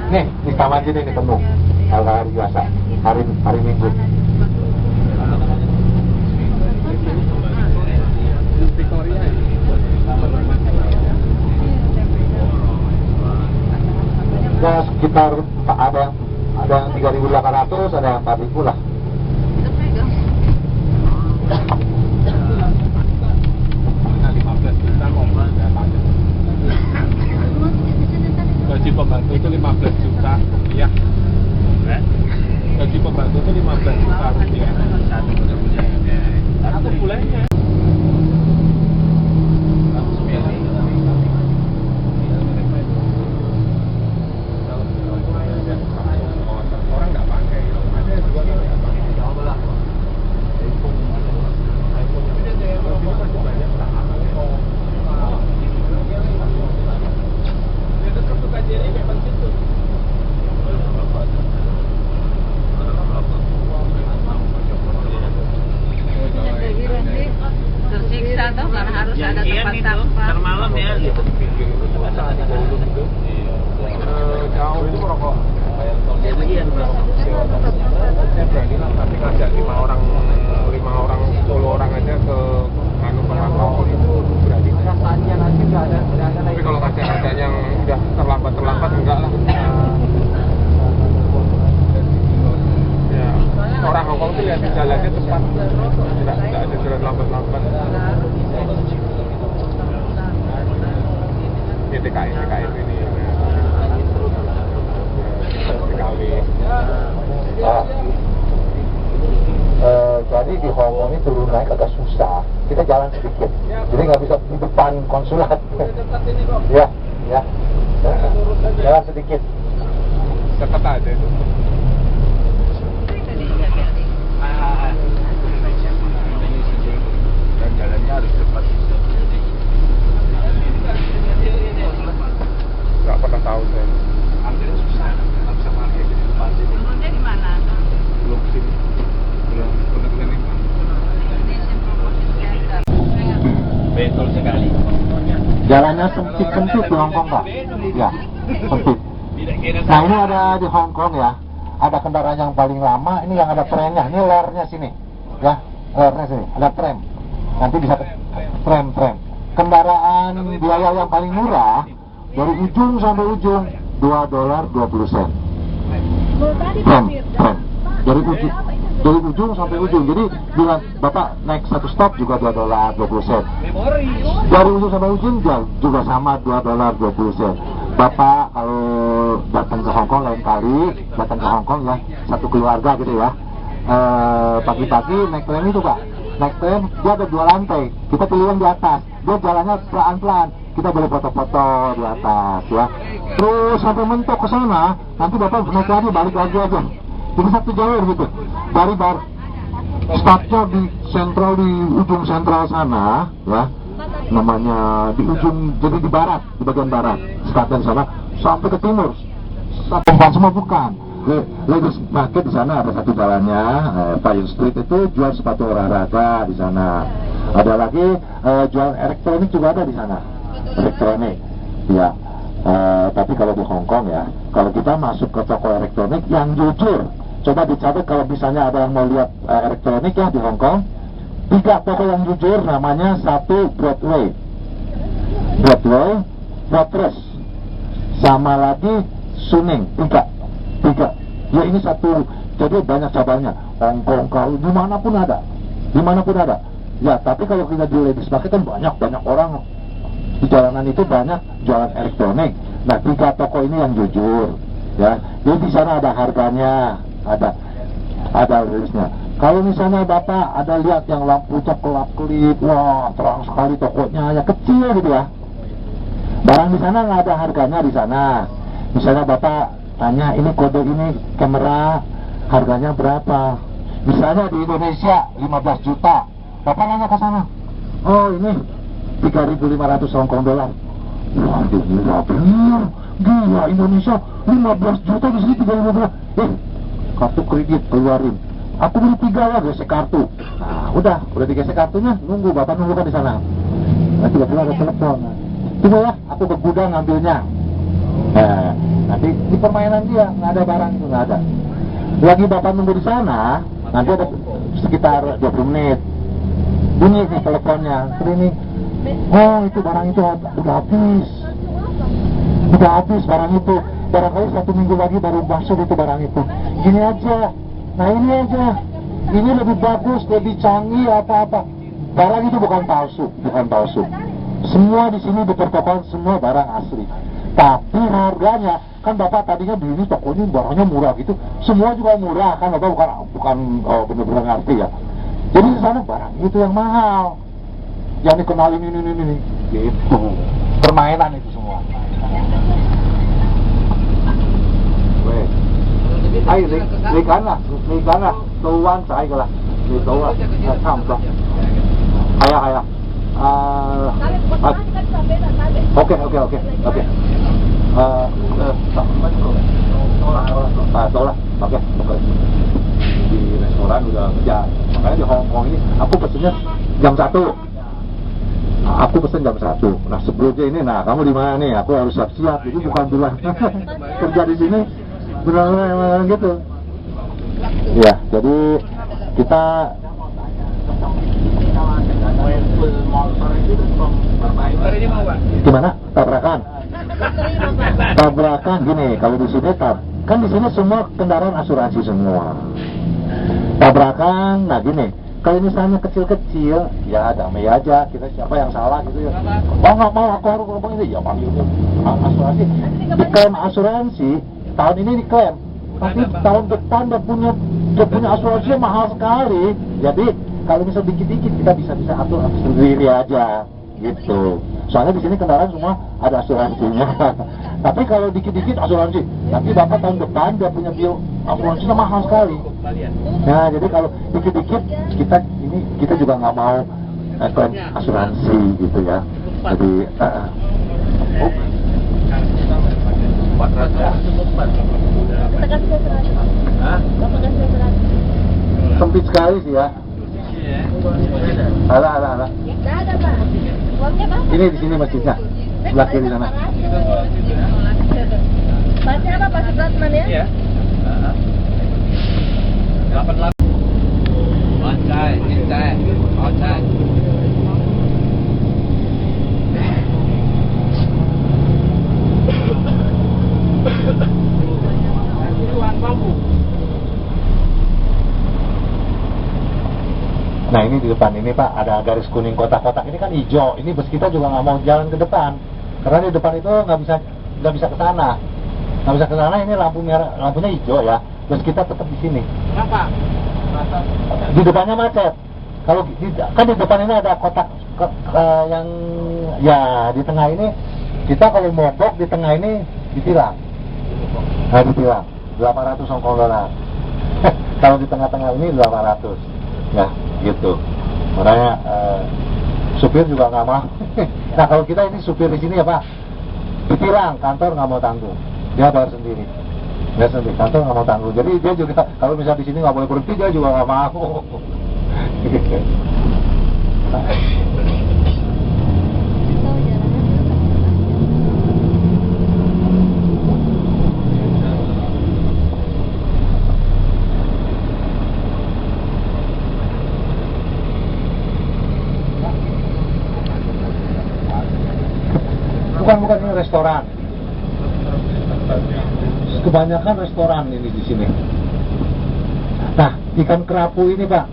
Nih di taman sini ini penuh. Kalau hari biasa, hari Minggu. Ya sekitar ada yang 3.800, ada yang 4.000 lah. Gaji pembantu itu 15 juta rupiah. Gaji pembantu itu 15 juta rupiah. Satu bulannya. toh, karena harus ada Janjian tempat itu, sampah. ntar malam ya. Jauh itu merokok. Janjian bang. Saya berani lah, tapi ngajak 5 orang, 10 orang aja ke Krakatau itu berani. Rasanya nanti nggak ada Tapi kalau ngajak yang udah terlambat enggak lah. Ya, orang Hongkong tuh lihat jalannya cepat, nggak ada jalan lambat-lambat. Ini TKI ini. TKW. Jadi di Hongkong ini turun naik agak susah. Kita jalan sedikit, jadi nggak bisa di depan konsulat. Ya. Jalan sedikit. Dekat aja itu. Dan jalannya harus cepat. Nggak pernah tahu saya. Ambil susah, nggak bisa parkir di depan sini. Turunnya di mana? Belum sini. Belum pernah kesini. Indonesian Promotion Center. Betul sekali. Jalannya sempit di Hongkong, Pak. Ya, sempit. Nah, ini ada di Hongkong ya. Ada kendaraan yang paling lama, ini yang ada trennya. Ini lernya sini. Ya, lernya sini. Ada tram. Nanti bisa ke tram. Kendaraan biaya yang paling murah dari ujung sampai ujung $2.20. Tram. Dari ujung sampai ujung. Jadi bila Bapak naik satu stop juga $2.20. Dari ujung sampai ujung juga sama $2.20. Bapak kalau datang ke Hongkong lain kali, datang ke Hongkong ya, satu keluarga gitu ya, pagi-pagi naik tram itu Pak, naik tram dia ada 2 lantai, kita pilih yang di atas, dia jalannya pelan-pelan, kita boleh foto-foto di atas ya, terus sampai mentok ke sana, nanti Bapak naik lagi balik lagi aja, jadi satu jalur gitu, dari startnya di ujung sentral sana ya, namanya di ujung, jadi di barat, di bagian barat, start dari sana sampai ke timur, tempat semua bukan. Ladies Market di sana ada satu jalannya, Payung Street itu jual sepatu olahraga di sana. Ada lagi jual elektronik juga ada di sana, elektronik. Ya, tapi kalau di Hongkong ya, kalau kita masuk ke toko elektronik yang jujur, coba dicatat kalau misalnya ada yang mau lihat elektronik ya di Hongkong. 3 toko yang jujur, namanya 1 Broadway, Fortress, sama lagi Suning, 3. Ya ini satu, jadi banyak cabangnya. Hongkong kalau dimanapun ada. Ya tapi kalau kita di Ladies Market kan banyak orang di jalanan itu banyak jualan elektronik. Nah 3 toko ini yang jujur, ya. Jadi di sana ada harganya, ada rilisnya. Kalau misalnya Bapak ada lihat yang lampunya kelap-kelip, wah terang sekali tokonya, ya kecil gitu ya. Barang di sana nggak ada harganya di sana. Misalnya Bapak tanya ini kode ini kamera harganya berapa? Misalnya di Indonesia 15 juta. Bapak nanya ke sana. Oh ini 3.500 Hongkong dolar. Waduh murah bener. Gila Indonesia 15 juta di sini 3.500 dolar. Kartu kredit keluarin. Aku beli 3 ya, gesek kartu. Nah, udah digesek kartunya, Bapak nunggu kan di sana. Nah, tiba-tiba ada telepon. Tunggu ya, aku ke gudang ngambilnya. Nah, nanti di permainan dia nggak ada barang itu, nggak ada. Lagi Bapak nunggu di sana, nanti ada sekitar 20 menit. Bunyi nih teleponnya, ini. Oh, itu barang itu udah habis barang itu. Barangkali 1 minggu lagi baru masuk itu barang itu. Gini aja. Nah ini aja, ini lebih bagus, lebih canggih apa-apa. Barang itu bukan palsu. Semua di sini di pertokoan semua barang asli. Tapi harganya kan Bapak tadinya beli toko ini barangnya murah gitu. Semua juga murah kan Bapak bukan benar-benar ngerti ya. Jadi di sana barang itu yang mahal. Yang dikenalin ini gitu. Permainan itu semua. Ai,你揀啦，到灣仔㗎啦，你到啦，差唔多。係啊，OK，到啦，OK。Di restoran udah kerja, makanya di Hongkong ini aku pesennya jam 1. aku pesen jam 1. Nah sebelumnya ini, nah kamu di mana nih? Aku harus siap-siap. Jadi bukan bilang kerja di sini benar-benar gitu. Ya, jadi kita gimana? Tabrakan. Tabrakan gini, kalau di sini kan di sini semua kendaraan asuransi semua. Tabrakan, nah gini, kalau misalnya kecil-kecil, ya damai aja, kita siapa yang salah gitu ya. Oh nggak mau, aku harus ngomong ini, ya panggil asuransi. Diklaim asuransi, tahun ini diklaim, tapi tahun depan dia punya asuransi mahal sekali. Jadi kalau misal dikit-dikit kita bisa atur sendiri aja, gitu. Soalnya di sini kendaraan semua ada asuransinya. Tapi kalau dikit-dikit asuransi, tapi bapak tahun depan dia punya asuransinya mahal sekali. Nah, jadi kalau dikit-dikit kita juga nggak mau klaim asuransi gitu ya. Jadi sempit sekali sih ya. Alah. Nggak ada, Pak. Uangnya, Pak? Ini di sini masjidnya, sebelah kiri sana. Masnya apa, Pak Supratman ya? Iya. 88. Oncai, oncai. Nah ini di depan ini Pak ada garis kuning kotak-kotak ini kan hijau. Ini bus kita juga nggak mau jalan ke depan karena di depan itu nggak bisa ke sana. Nggak bisa ke sana, ini lampunya hijau ya. Bus kita tetap di sini. Kenapa? Di depannya macet. Kalau kan di depan ini ada kotak yang ya di tengah ini kita kalau mogok di tengah ini ditilang. Nah ditilang 800 Hongkong dolar. Kalau di tengah-tengah ini 800. Ya gitu. Makanya supir juga nggak mau. Nah kalau kita ini supir di sini ya Pak, ditilang, kantor nggak mau tanggung, dia bayar sendiri. Kantor nggak mau tanggung. Jadi dia juga kalau misal di sini nggak boleh berhenti, dia juga nggak mau. Bukan ini restoran. Kebanyakan restoran ini di sini. Nah, ikan kerapu ini Pak,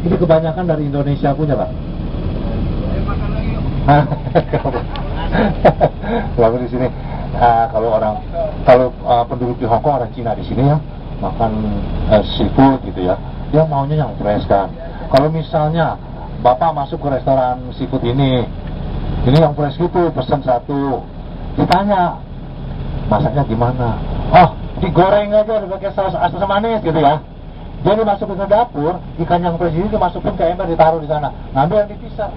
ini kebanyakan dari Indonesia punya Pak. Kalau di sini, kalau penduduk di Hong Kong orang Cina di sini ya makan seafood gitu ya, dia maunya yang fresh kan. Kalau misalnya Bapak masuk ke restoran seafood ini yang fresh gitu, pesan satu, ditanya masaknya gimana? Oh, digoreng aja, dipakai saus asam manis gitu ya. Dia dimasukin ke dapur, ikan yang fresh ini dimasukin ke ember, ditaruh di sana, ngambil yang dipisah.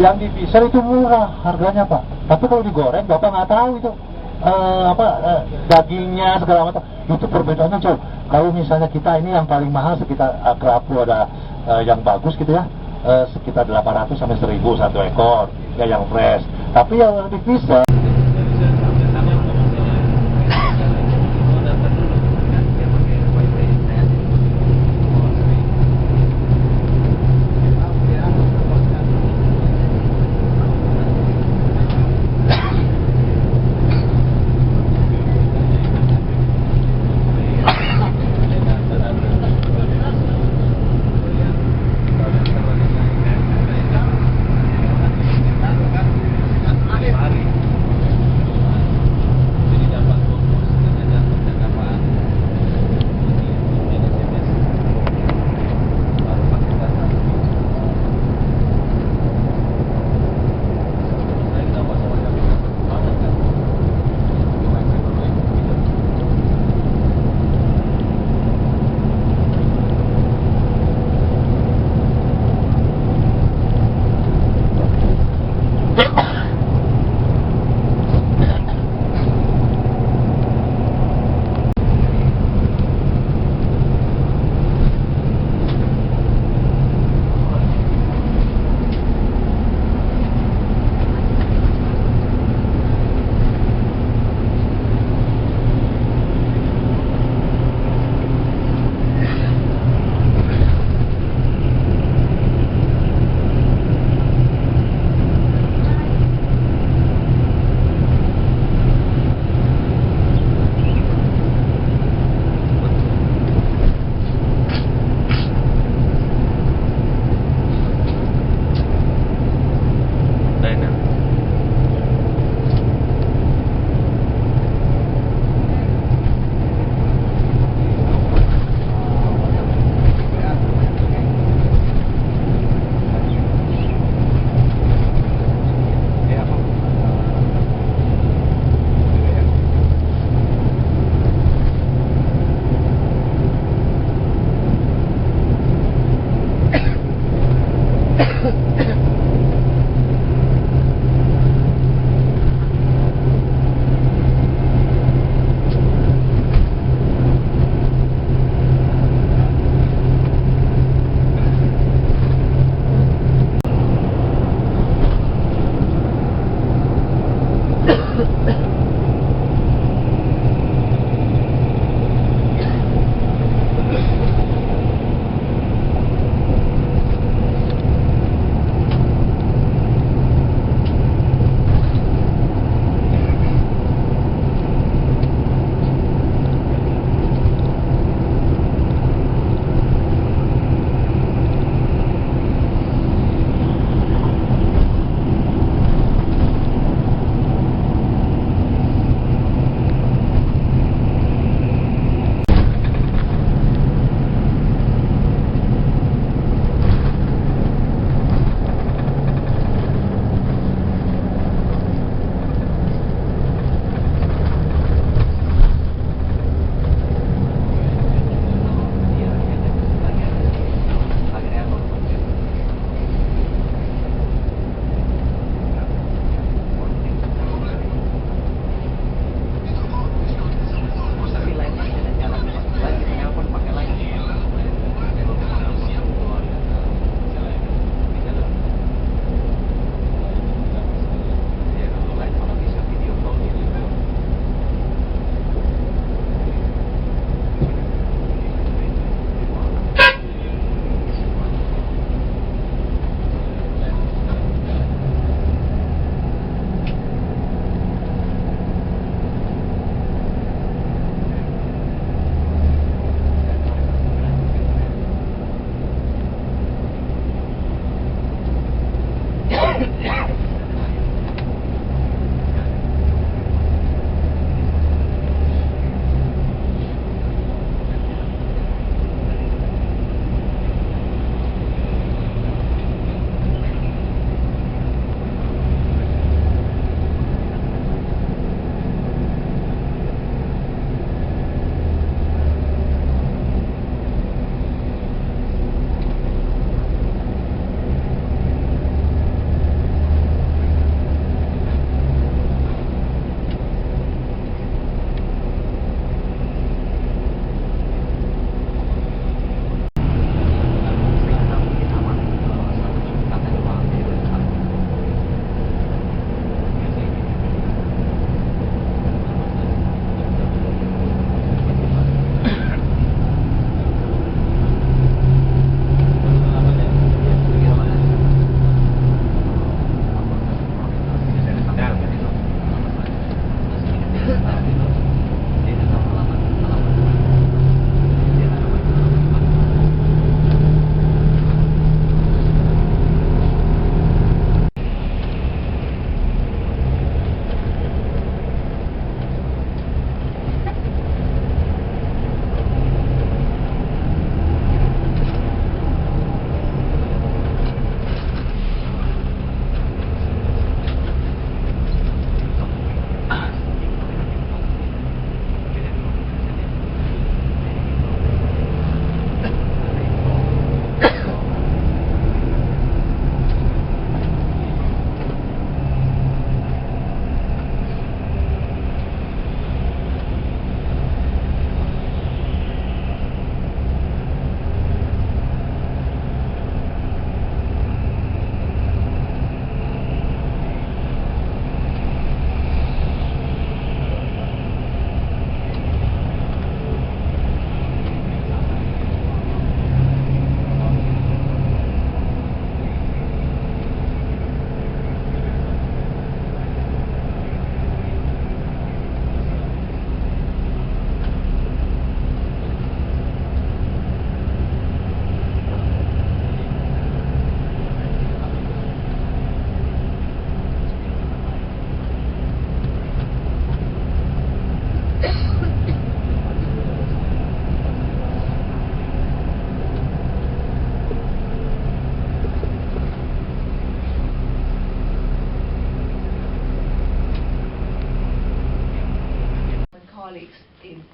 Yang dipisah itu murah harganya Pak. Tapi kalau digoreng, Bapak nggak tahu itu dagingnya segala macam. Itu perbedaannya jauh. Kalau misalnya kita ini yang paling mahal sekitar kerapu ada yang bagus gitu ya. Sekitar 800 sampai 1000 satu ekor ya yang fresh. Tapi yang dipisah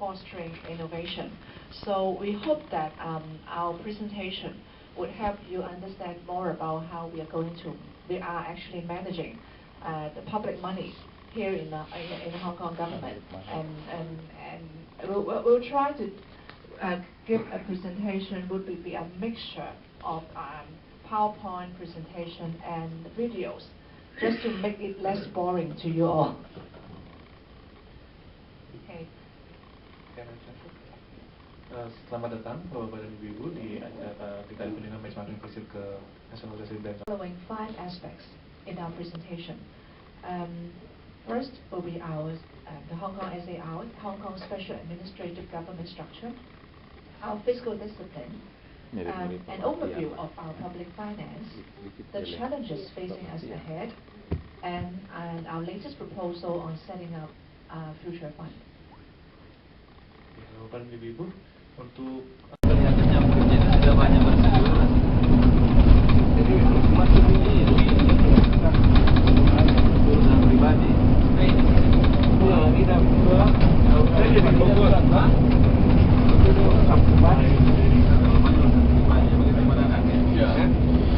fostering innovation. So we hope that our presentation would help you understand more about how we are actually managing the public money here in the Hong Kong government, and we'll try to give a presentation would be a mixture of PowerPoint presentation and videos, just to make it less boring to you all. Okay. Selamat datang Bapak dan Ibu di acara di kali penyelenggaraan benchmarking kecil ke National Resident. Following 5 aspects in our presentation. First will be the Hong Kong SAR, Hong Kong Special Administrative Government Structure, our fiscal discipline, an overview of our public finance, the challenges facing us ahead, and our latest proposal on setting up a future fund. Bapak dan Ibu, untuk kelihatannya menjadi tidak banyak berseluruh. Jadi masuk ini urusan pribadi. Ini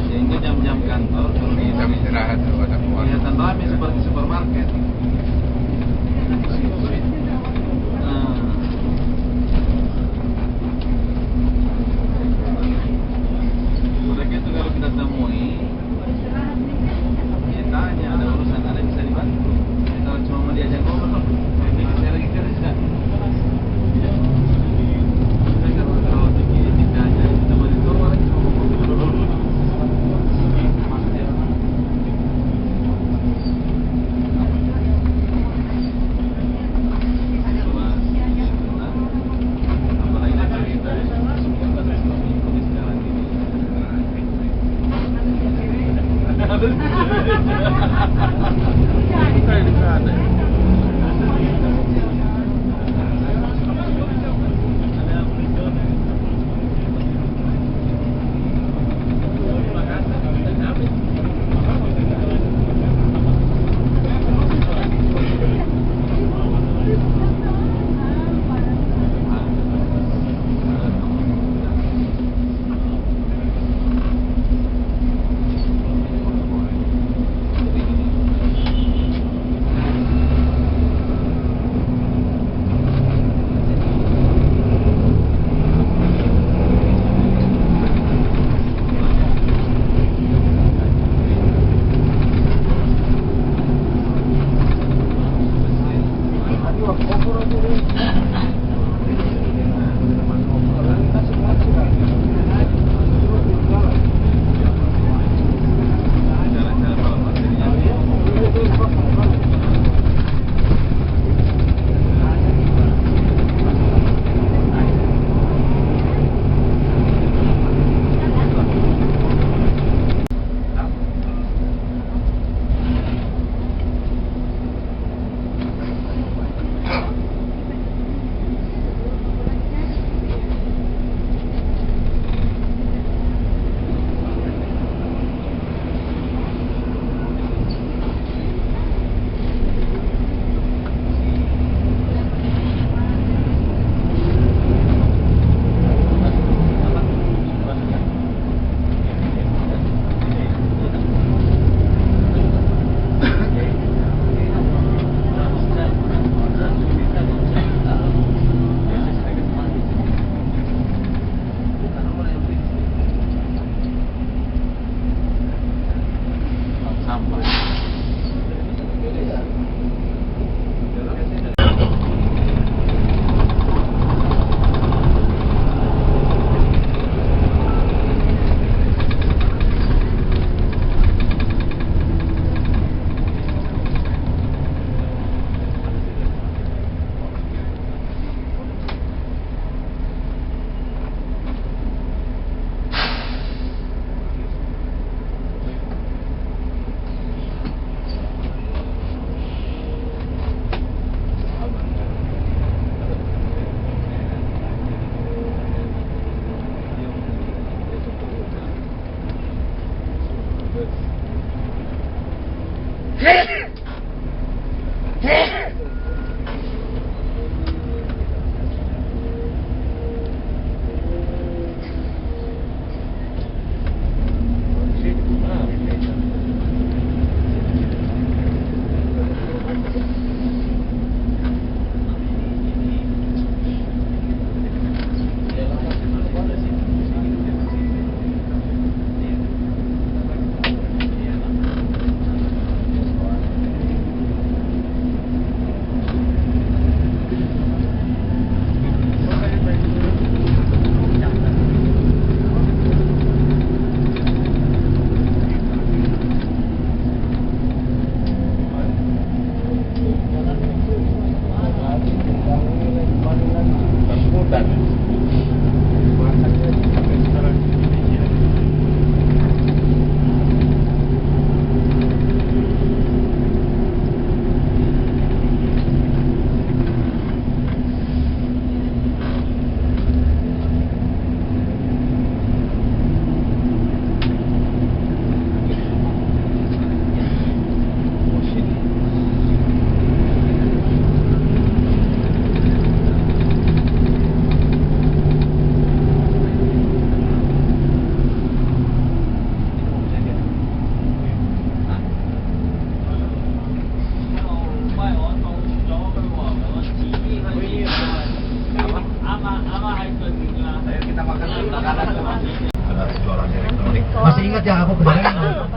sehingga jam-jam kantor kami istirahat kelihatan ramai seperti supermarket. Mereka itu kalau kita temui, dia tanya ada urusan, ada bisa dibantu. Kalau cuma mau diajak ngobrol, saya lagi kerja. Kalau ditanya kita mau ditolak.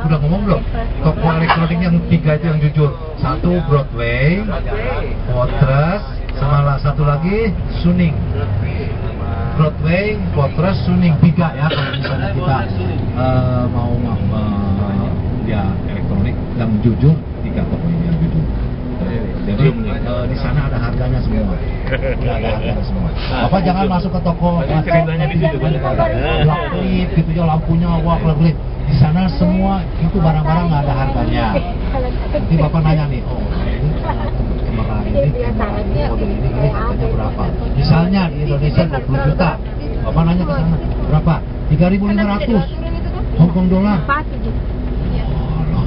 udah ngomong belum? Toko elektronik yang 3 itu yang jujur. 1 Broadway, Fortress, sama satu lagi Suning. Broadway, Fortress, Suning, 3 ya kalau misalnya kita mau ya elektronik yang jujur, 3 toko ini yang jujur. Jadi di sana ada harganya semua. Udah ada harganya semua. Bapak jangan masuk ke toko ceritanya di situ klip gitu ya, lampunya wah klip. Di sana semua itu barang-barang nggak ada harganya. Nanti Bapak nanya nih, oh ini kamera ini model ini harganya berapa? Misalnya di Indonesia 20 juta. Bapak nanya ke sana, berapa? 3.500 Hong Kong dolar. Alah,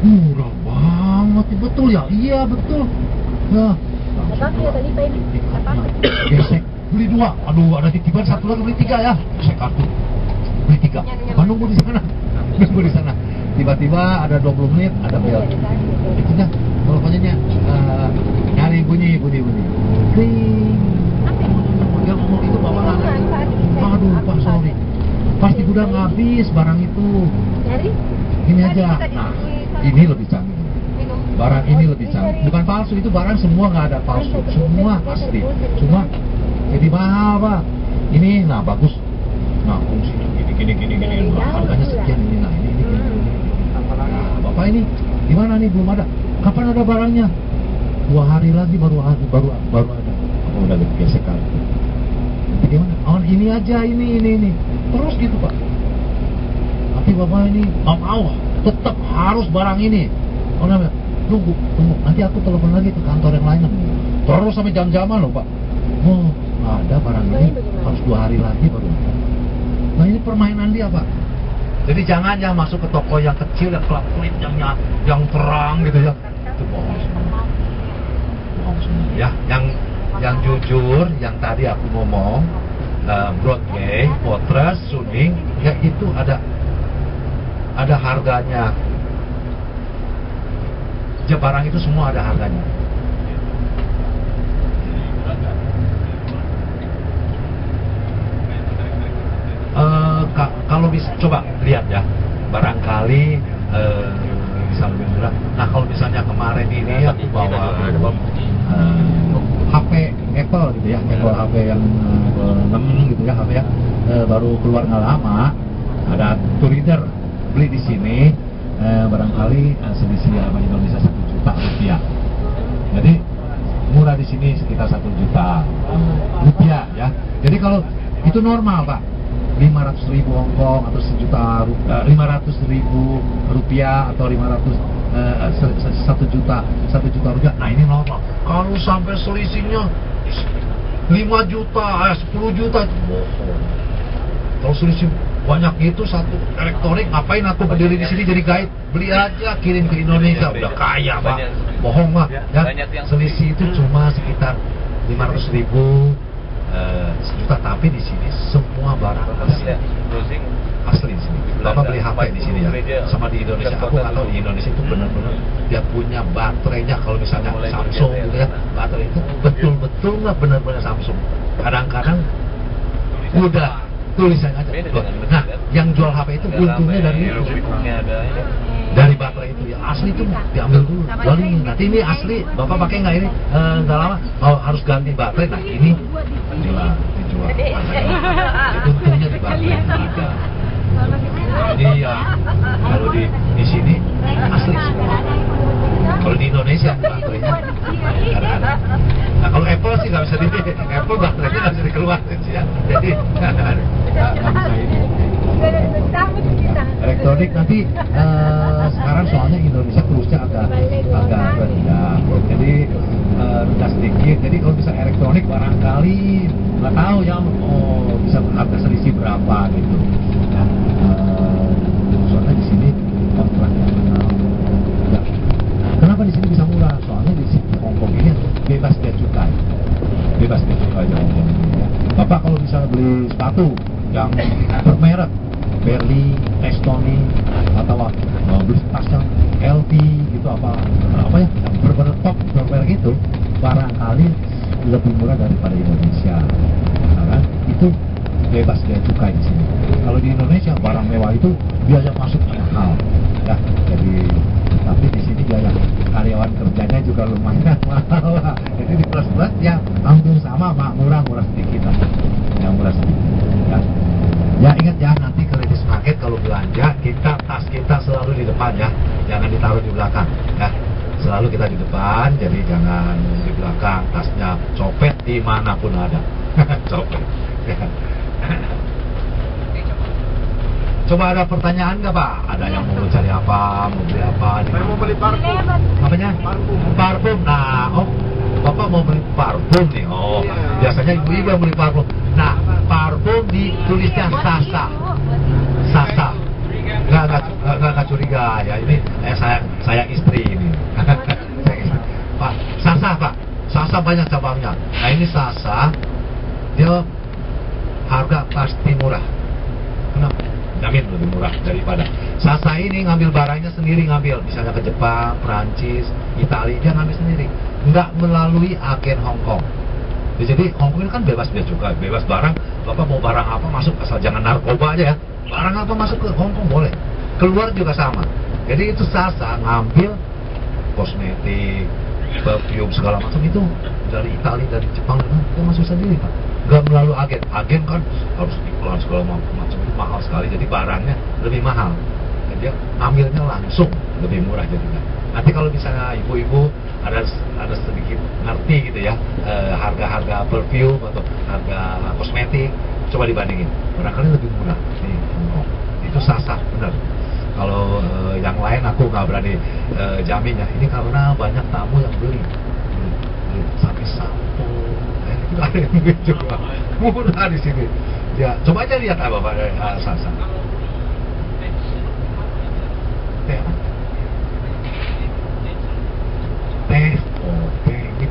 murah banget, betul ya? Iya betul. Ya. Gesek, beli 2. Aduh, ada titipan 1 lagi beli 3 ya. Gesek kartu, beli 3. Nunggu di sana, nunggu di sana. Tiba-tiba ada 20 menit, ada bel. Itunya, teleponnya nyari bunyi. Kring. Yang ngomong itu bawa lagi. Aduh, Pak, sorry. Pasti udah habis barang itu. Ini aja. Nah, ini lebih canggih. Barang ini lebih canggih. Bukan palsu, itu barang semua nggak ada palsu. Semua asli. Cuma jadi mahal, Pak. Ini, nah bagus. Nah, fungsi gini. Nah, harganya sekian ini. Nah, ini. Nah, Bapak ini gimana nih? Belum ada. Kapan ada barangnya? 2 hari lagi baru ada. Oh, udah gesek kali. Nanti gimana? Oh, ini aja, ini. Terus gitu, Pak. Nanti Bapak ini mau tetap harus barang ini. Oh, namanya tunggu. Nanti aku telepon lagi ke kantor yang lain. Terus sampai jam-jaman loh, Pak. Oh, ada barang ini harus 2 hari lagi baru ada. Nah, ini permainan dia, Pak. Jadi jangan masuk ke toko yang kecil, yang kelap-kelip, yang terang gitu ya. Itu bohong semua. Ya, yang jujur, yang tadi aku ngomong, Broadway, Fortress, Suning, ya itu ada harganya. Barang itu semua ada harganya. Kalau bisa coba lihat ya, barangkali bisa lebih murah. Nah, kalau misalnya kemarin ini aku bawa HP Apple gitu ya, Apple HP yang 6 gitu ya, HP ya, baru keluar nggak lama, ada Reader, beli di sini. Barangkali selisih sama Indonesia 1 juta rupiah. Jadi murah di sini sekitar 1 juta rupiah ya. Jadi kalau itu normal, Pak, 500.000 Hongkong atau 500.000 rupiah atau 1 juta rupiah. Nah, ini normal. Kalau sampai selisihnya 5 juta, 10 juta itu bohong. Kalau selisih banyak itu satu elektronik, ngapain aku berdiri di sini jadi guide? Beli aja, kirim ke Indonesia, udah kaya, Pak. Bohong, Pak. Ya, selisih itu cuma sekitar 500.000, 1 juta, tapi di sini semua barang asli di sini. Bapak beli HP di sini ya, sama di Indonesia. Aku nggak tahu di Indonesia itu benar-benar dia punya baterainya. Kalau misalnya Samsung gitu ya, baterai itu betul-betul nggak benar-benar Samsung. Kadang-kadang udah tulisan aja. Nah, yang jual HP itu untungnya dari baterai itu ya, asli itu diambil dulu. Lalu ini, nanti ini asli, Bapak pakai nggak ini? Nggak lama, harus ganti baterai. Nah, ini dijual. Untungnya di baterai ada. Ini ya, kalau di sini asli semua. Kalau di Indonesia baterainya ada. Nah, kalau Apple sih nggak bisa Apple baterainya nggak bisa dikeluarin sih ya. Jadi nggak bisa ini. Elektronik nanti sekarang soalnya Indonesia terusnya agak rendah. Jadi rendah sedikit. Jadi kalau bisa elektronik barangkali nggak tahu ya, bisa harga selisih berapa gitu. Dan soalnya di sini kontraknya mahal. Kenapa di sini bisa murah? Soalnya di sini Hongkong ini bebas bea cukai ya Hongkong ini ya. Bapak kalau misalnya beli sepatu yang bermerek Berli, Testoni, atau beli tas yang LV gitu apa ya, yang bermerek top bermerek itu barangkali lebih murah daripada Indonesia. Nah, kan? Itu bebas bea cukai di sini. Kalau di Indonesia barang mewah itu biaya masuknya mahal, ya. Jadi tapi di sini biaya karyawan kerjanya juga lumayan mahal. Jadi di plus ya hampir sama, Pak, murah sedikit lah, yang murah sedikit. Ya. Ya ingat ya, nanti ke Ladies Market kalau belanja tas kita selalu di depan ya, jangan ditaruh di belakang ya. Selalu kita di depan, jadi jangan di belakang. Tasnya copet dimanapun ada. Copet ya. Coba ada pertanyaan nggak, Pak? Ada yang mau cari apa, mau beli apa? Saya mau beli parfum. Apanya? Parfum. Nah, oh, Bapak mau beli parfum nih. Oh, biasanya ibu-ibu yang beli parfum. Nah, parfum ditulisnya Sasa. Sasa. Nggak curiga ya. Ini saya istri ini. Saya istri. Pak, Sasa, Pak. Sasa banyak cabangnya. Nah, ini Sasa. Dia harga pasti murah. Kenapa? Jamin lebih murah daripada Sasa ini ngambil barangnya sendiri, misalnya ke Jepang, Perancis, Italia, dia ngambil sendiri, nggak melalui agen Hong Kong. Ya, jadi Hong Kong ini kan bebas bea cukai, bebas barang. Bapak mau barang apa masuk, asal jangan narkoba aja ya. Barang apa masuk ke Hong Kong boleh, keluar juga sama. Jadi itu Sasa ngambil kosmetik, perfume segala macam itu dari Italia, dari Jepang, itu masuk sendiri, Pak. Gak melalui agen kan harus iklan segala macam, itu mahal sekali, jadi barangnya lebih mahal. Dan dia ngambilnya langsung lebih murah jadinya. Nanti kalau misalnya ibu-ibu ada sedikit ngerti gitu ya, harga-harga perfume atau harga kosmetik, coba dibandingin, barangkali lebih murah di Hong Kong. Itu Sasa, benar. Kalau yang lain aku nggak berani jamin ya. Ini karena banyak tamu yang beli sampai sampo. Ada yang beli juga murah di sini. Ya, coba aja lihat apa pada Sasa. Teh apa? Teh, oh teh ini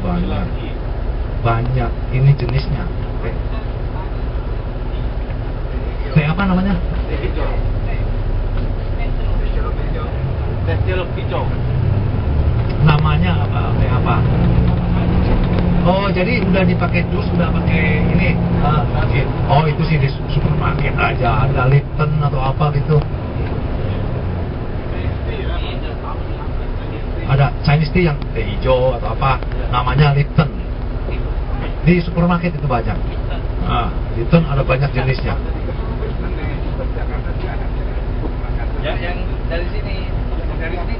banyak ini jenisnya. Teh apa namanya? Teh hijau. Teh jeruk hijau. Namanya apa? Teh apa? Oh, jadi udah dipakai jus, udah pakai ini. Oh, itu sih di supermarket aja, ada Lipton atau apa gitu. Ada Chinese tea yang teh hijau atau apa, namanya Lipton. Di supermarket itu banyak. Nah, Lipton ada banyak jenisnya. Ya, yang dari sini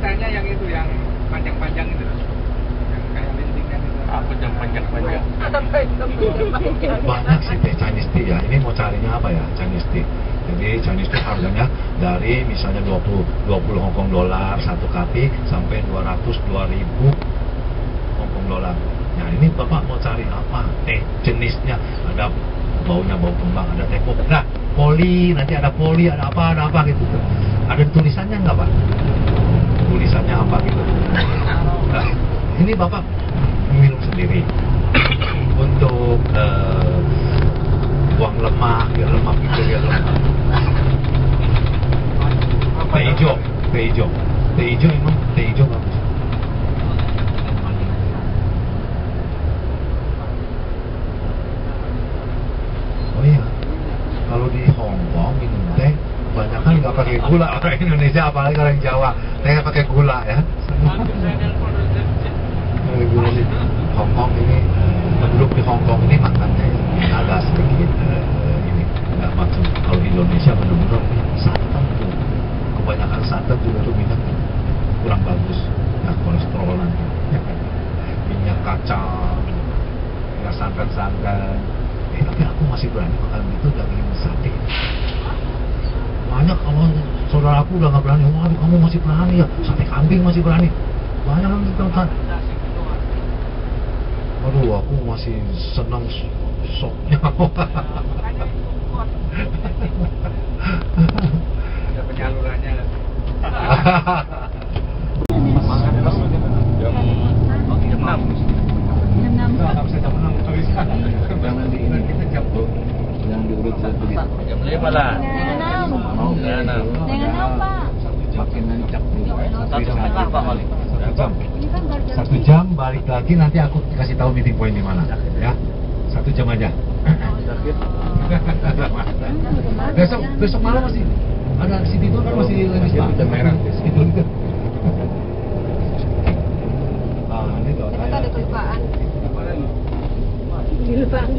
tanya yang itu, yang panjang-panjang itu. Yang kayak linting kan itu. Apa yang panjang-panjang? Banyak sih teh Chinese tea ya. Ini mau carinya apa ya, Chinese tea. Jadi Chinese tea harganya dari misalnya 20 Hongkong dolar satu kapi sampai 200-2000 Hongkong dolar. Nah, ini Bapak mau cari apa? Teh jenisnya, ada baunya bau kembang, ada teh pop. Nah, poli, nanti ada poli, ada apa gitu. Ada tulisannya nggak, Pak? Tulisannya apa gitu? Nah, ini Bapak minum sendiri untuk buang lemak, biar lemak itu biar lemak. Teh hijau emang teh hijau bagus. Oh iya, kalau di Hong Kong minum teh banyak kan nggak pakai gula. Orang Indonesia apalagi orang Jawa teh pakai gula ya. Gula di Hong Kong ini, penduduk di Hong Kong ini makannya agak sedikit ini nggak maksud. Kalau di Indonesia benar-benar santan tuh, kebanyakan santan juga tuh minyak kurang bagus, ya kolesterol nanti. Minyak kacang, ya santan. Tapi aku masih berani makan itu daging sapi. Banyak kalau saudara aku udah nggak berani. Waduh, kamu masih berani ya, sate kambing masih berani. Banyak yang tonton. Aduh, aku masih senang sopnya. Ada penyalurannya. Nggak bisa jam 6 tulisan. Jangan diingat kita jam 2. Yang diurut satu gitu. Jam 5 lah. Dengan apa? Makin nancap nih. 1,5 Pak Malik. 1 jam. 1 jam balik lagi, nanti aku kasih tahu meeting point di mana ya. 1 jam aja. Besok malam masih ada City Tour kan masih lagi udah merah. Ini tuh. Kita ada kelupaan. Kelupaan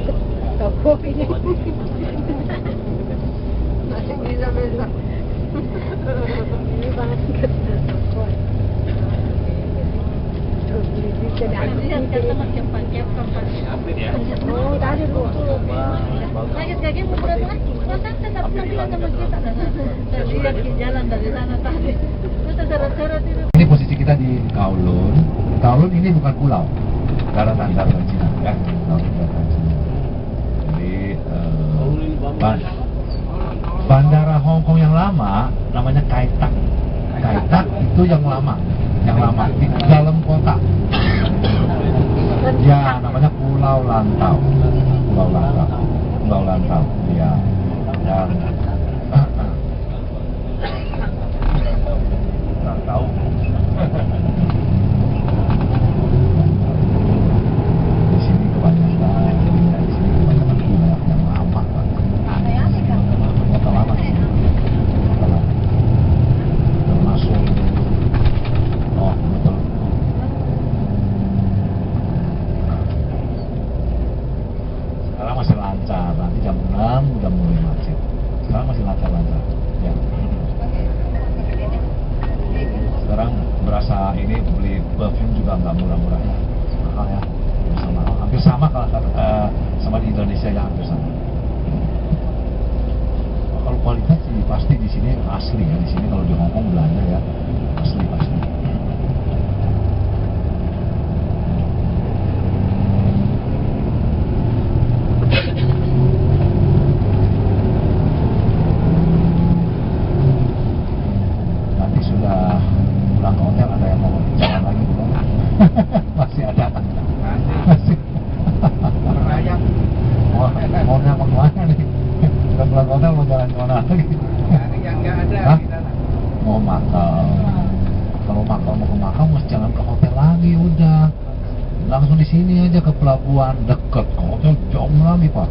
toko ini. Masih bisa besok. Ini banget ke toko. Oh, tadi dulu. Sakit kaki mau pulang kan? Kontak tetap bilang sama kita. Tadi lihat di jalan dari sana tadi. Terus seret-seret itu. Ini posisi kita di Kowloon. Kowloon ini bukan pulau, daratan Cina ya. Daratan Cina. Jadi bandara Hong Kong yang lama namanya Kai Tak. Kai Tak itu yang lama di dalam kota. Ya, namanya Pulau Lantau. Pulau Lantau. Ya. Dan nggak tahu. Di sini kebanyakan pulau yang lama. Kota lama. Termasuk betul. Sekarang masih lancar, nanti jam 6 udah mulai macet. Sekarang masih lancar-lancar ya. Sekarang berasa ini beli perfume juga nggak murah-murah ya, mahal ya, hampir sama kalau sama di Indonesia ya, hampir sama. Kalau kualitas sih pasti di sini asli ya, di sini kalau di Hong Kong belanja ya asli pasti. Nanti sudah pulang ke hotel, ada yang mau jalan lagi belum? Masih ada kan? Masih. Maunya mau kemana nih? Sudah pulang ke hotel mau jalan kemana lagi? Yang nggak ada Hah? di sana. Mau Makau. Kalau Makau mau ke Makau mesti jangan ke hotel lagi, udah langsung di sini aja ke pelabuhan, deket ke hotel jauh lagi pak.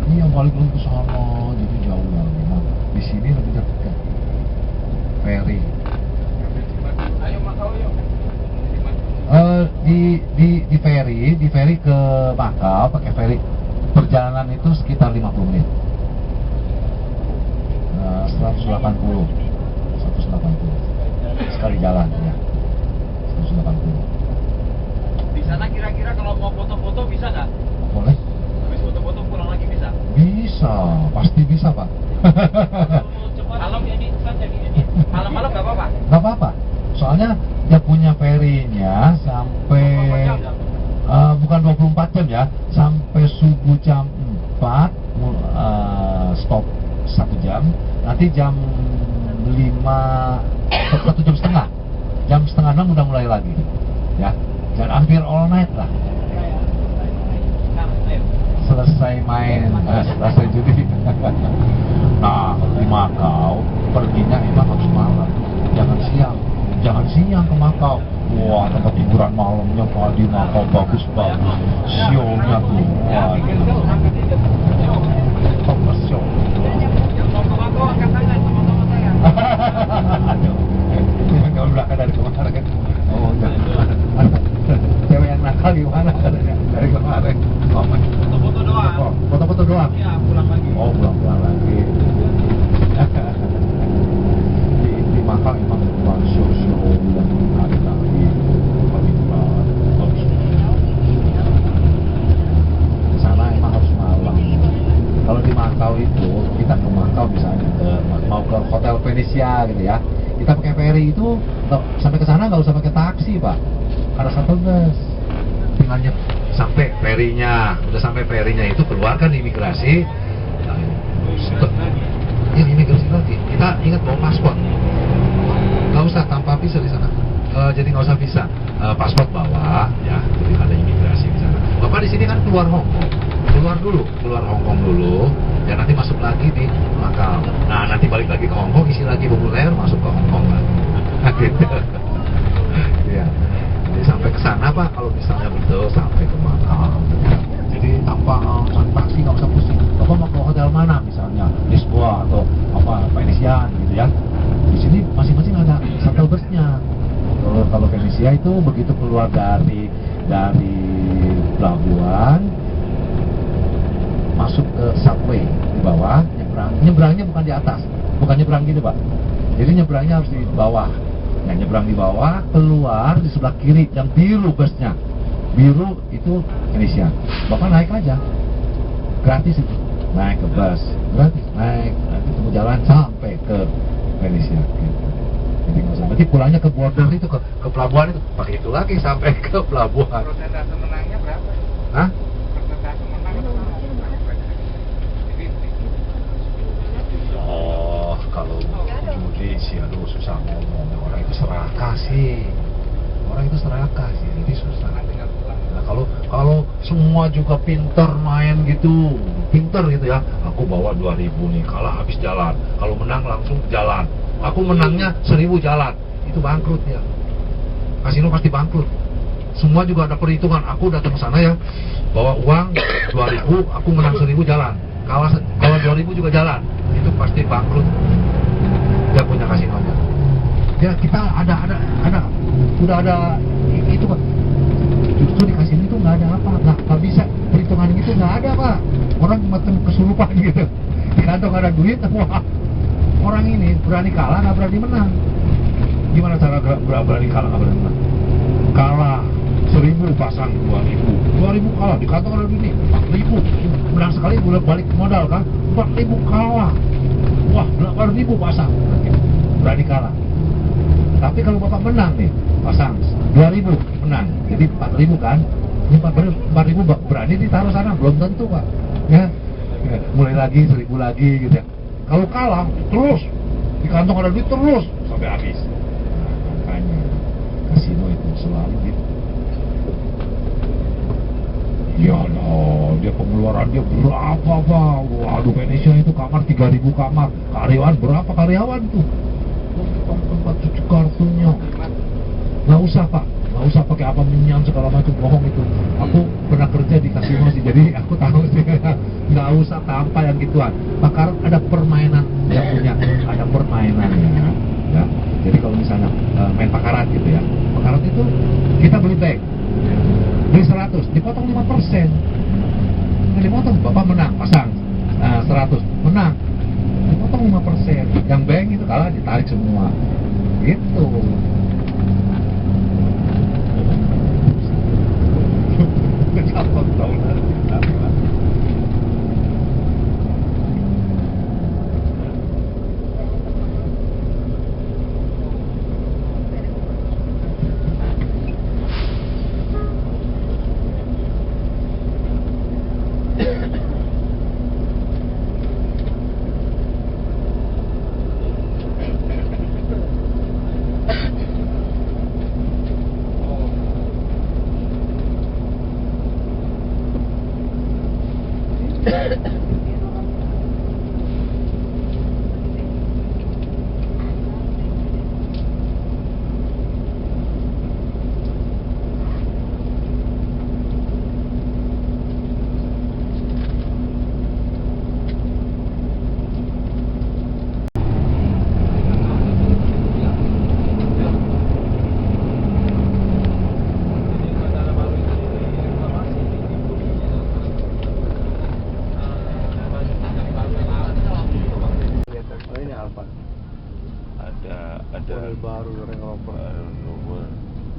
Ini yang balik lagi ke sana, jadi jauh lagi. Nah, di sini lebih dekat. Ferry. Ayo Makau yuk. Di ferry ke Makau pakai ferry, perjalanan itu sekitar 50 menit. 180 sekali jalan ya, 180. Di sana kira-kira kalau mau foto-foto bisa nggak? Boleh? Habis foto-foto pulang lagi bisa? Bisa, pasti bisa pak. Malam ini kan jadi ini. Malam-malam nggak apa-apa? Nggak apa-apa, soalnya dia punya ferry-nya sampai bukan 24 jam ya, sampai subuh jam 4 stop 1 jam, nanti jam 5 1 jam setengah, jam setengah 6 udah mulai lagi ya, dan hampir all night lah. Selesai main, selesai judi. Nah, di Makau perginya emang harus malam, jangan siang ke Makau. Wah, tempat hiburan malamnya Pak di Makau bagus-bagus, show-nya tuh, wah gila. Top show. Yang mau ke Makau angkat tangan sama saya. Aduh, kalau belakang dari kemarin kan. Oh, enggak. Cewek yang nakal gimana dari kemarin? Foto-foto doang. Oh, foto-foto doang. Iya, pulang lagi. Oh, pulang lagi. Di Makau emang bukan show-show yang menarik lagi. Di sana emang harus malam. Kalau di Makau itu, kita ke Makau misalnya mau ke Hotel Venezia gitu ya, kita pakai ferry itu sampai ke sana nggak usah pakai taksi pak, ada shuttle bus. Tinggalnya sampai ferrynya, udah sampai ferrynya itu keluarkan imigrasi. Ya imigrasi lagi. Kita ingat bawa paspor. Nggak usah tanpa visa di sana. Jadi nggak usah visa. Paspor bawa, ya. Jadi ada imigrasi di sana. Bapak di sini kan keluar Hong Kong. Keluar Hong Kong dulu. Ya nanti masuk lagi di Makau. Nah nanti balik lagi ke Hong Kong, isi lagi populer, masuk ke Hong Kong lagi. Gitu. Ya. Jadi sampai ke sana pak, kalau misalnya betul sampai ke Makau. Jadi tanpa taksi nggak usah pusing. Bapak mau ke punya. Kalau Venesia itu begitu keluar dari pelabuhan, masuk ke subway di bawah, nyebrangnya bukan di atas, bukan nyebrang gitu Pak. Jadi nyebrangnya harus di bawah. Nah, nyebrang di bawah, keluar di sebelah kiri yang biru busnya. Biru itu Venesia. Bapak naik aja, gratis itu. Naik ke bus, gratis. Naik, nanti tunggu jalan sampai ke Venesia. Gitu. Jadi nggak usah. Berarti pulangnya ke border itu, ke pelabuhan itu, pakai itu lagi sampai ke pelabuhan. Persentase menangnya berapa? Hah? Persentase menang Oh, kalau judi sih, aduh susah ngomong. Orang itu serakah sih. Orang itu serakah sih, jadi susah. Nah, kalau semua juga pinter main gitu, pinter gitu ya. Aku bawa 2.000 nih, kalah habis jalan. Kalau menang langsung jalan. Aku menangnya 1.000 jalan. Itu bangkrut ya. Kasino pasti bangkrut. Semua juga ada perhitungan. Aku datang ke sana ya, bawa uang 2.000, aku menang 1.000 jalan. Kalah 2.000 juga jalan. Itu pasti bangkrut. Dia punya kasinonya. Ya kita udah ada itu Pak. Justru di kasino itu nggak ada apa, nggak bisa perhitungan gitu, nggak ada Pak. Orang cuma kesurupan gitu. Di kantong ada duit, wah orang ini berani kalah nggak berani menang. Gimana cara berani kalah nggak berani menang? Kalah 1.000 pasang 2.000 kalah, di kantong ada duit 4.000, menang sekali boleh balik modal kan, 4.000 kalah, wah 8.000 pasang, berani kalah. Tapi kalau Bapak menang nih, pasang 2.000 menang, jadi 4.000 kan, ini 4.000 berani ditaruh sana, belum tentu Pak. Ya, mulai lagi 1.000 lagi gitu ya. Kalau kalah terus di kantong ada duit terus sampai habis. Nah, makanya kasino itu selalu gitu. Ya loh, dia pengeluaran dia berapa Pak? Waduh, Venesia itu kamar 3.000 kamar, karyawan berapa karyawan tuh? Tempat cuci kartunya. Nggak usah Pak, nggak usah pakai apa minyak segala macam, bohong itu. Aku pernah kerja di kasino sih, jadi aku tahu sih. Nggak usah tanpa yang gituan. Maka ada permainan yang punya, ada permainannya. Ya. Jadi kalau misalnya main pakarat gitu ya, pakarat itu kita beli bag, beli 100, dipotong 5%. Dipotong, Bapak menang, pasang 100, menang, dipotong 5%. Yang bank itu kalah ditarik semua. Gitu. Kecapok dong. Ada baru Range Rover.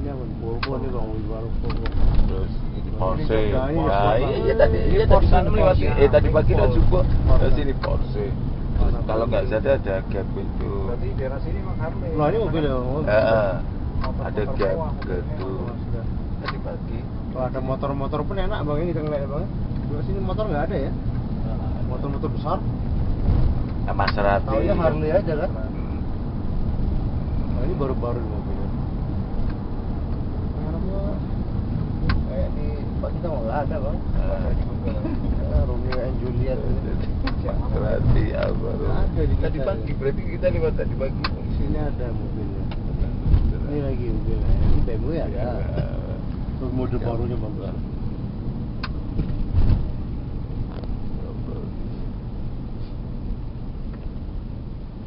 Ini apa? Volvo nih bang, baru Volvo. Terus ini Porsche. Ya, Iya tadi sana melewati. Tadi pagi udah juga. Sini Porsche. Terus kalau nggak salah ada Gap itu. Berarti daerah sini Bang Harley. Nah ini mobil ya. Ada Gap gitu. Tadi pagi. Kalau ada motor-motor pun enak bang, ini kita ngeliat bang. Di sini motor nggak ada ya? Motor-motor besar. Maserati. Taunya Harley aja kan? Nah, ini baru-baru mobilnya. Kayak di tempat kita mau nggak ada bang. Romeo and Juliet. Maserati apa? Ada di Tadi pagi, berarti kita lewat tadi pagi. Di sini ada mobilnya. Ini lagi mobilnya. Ini BMW ada. Terus mode barunya bagus.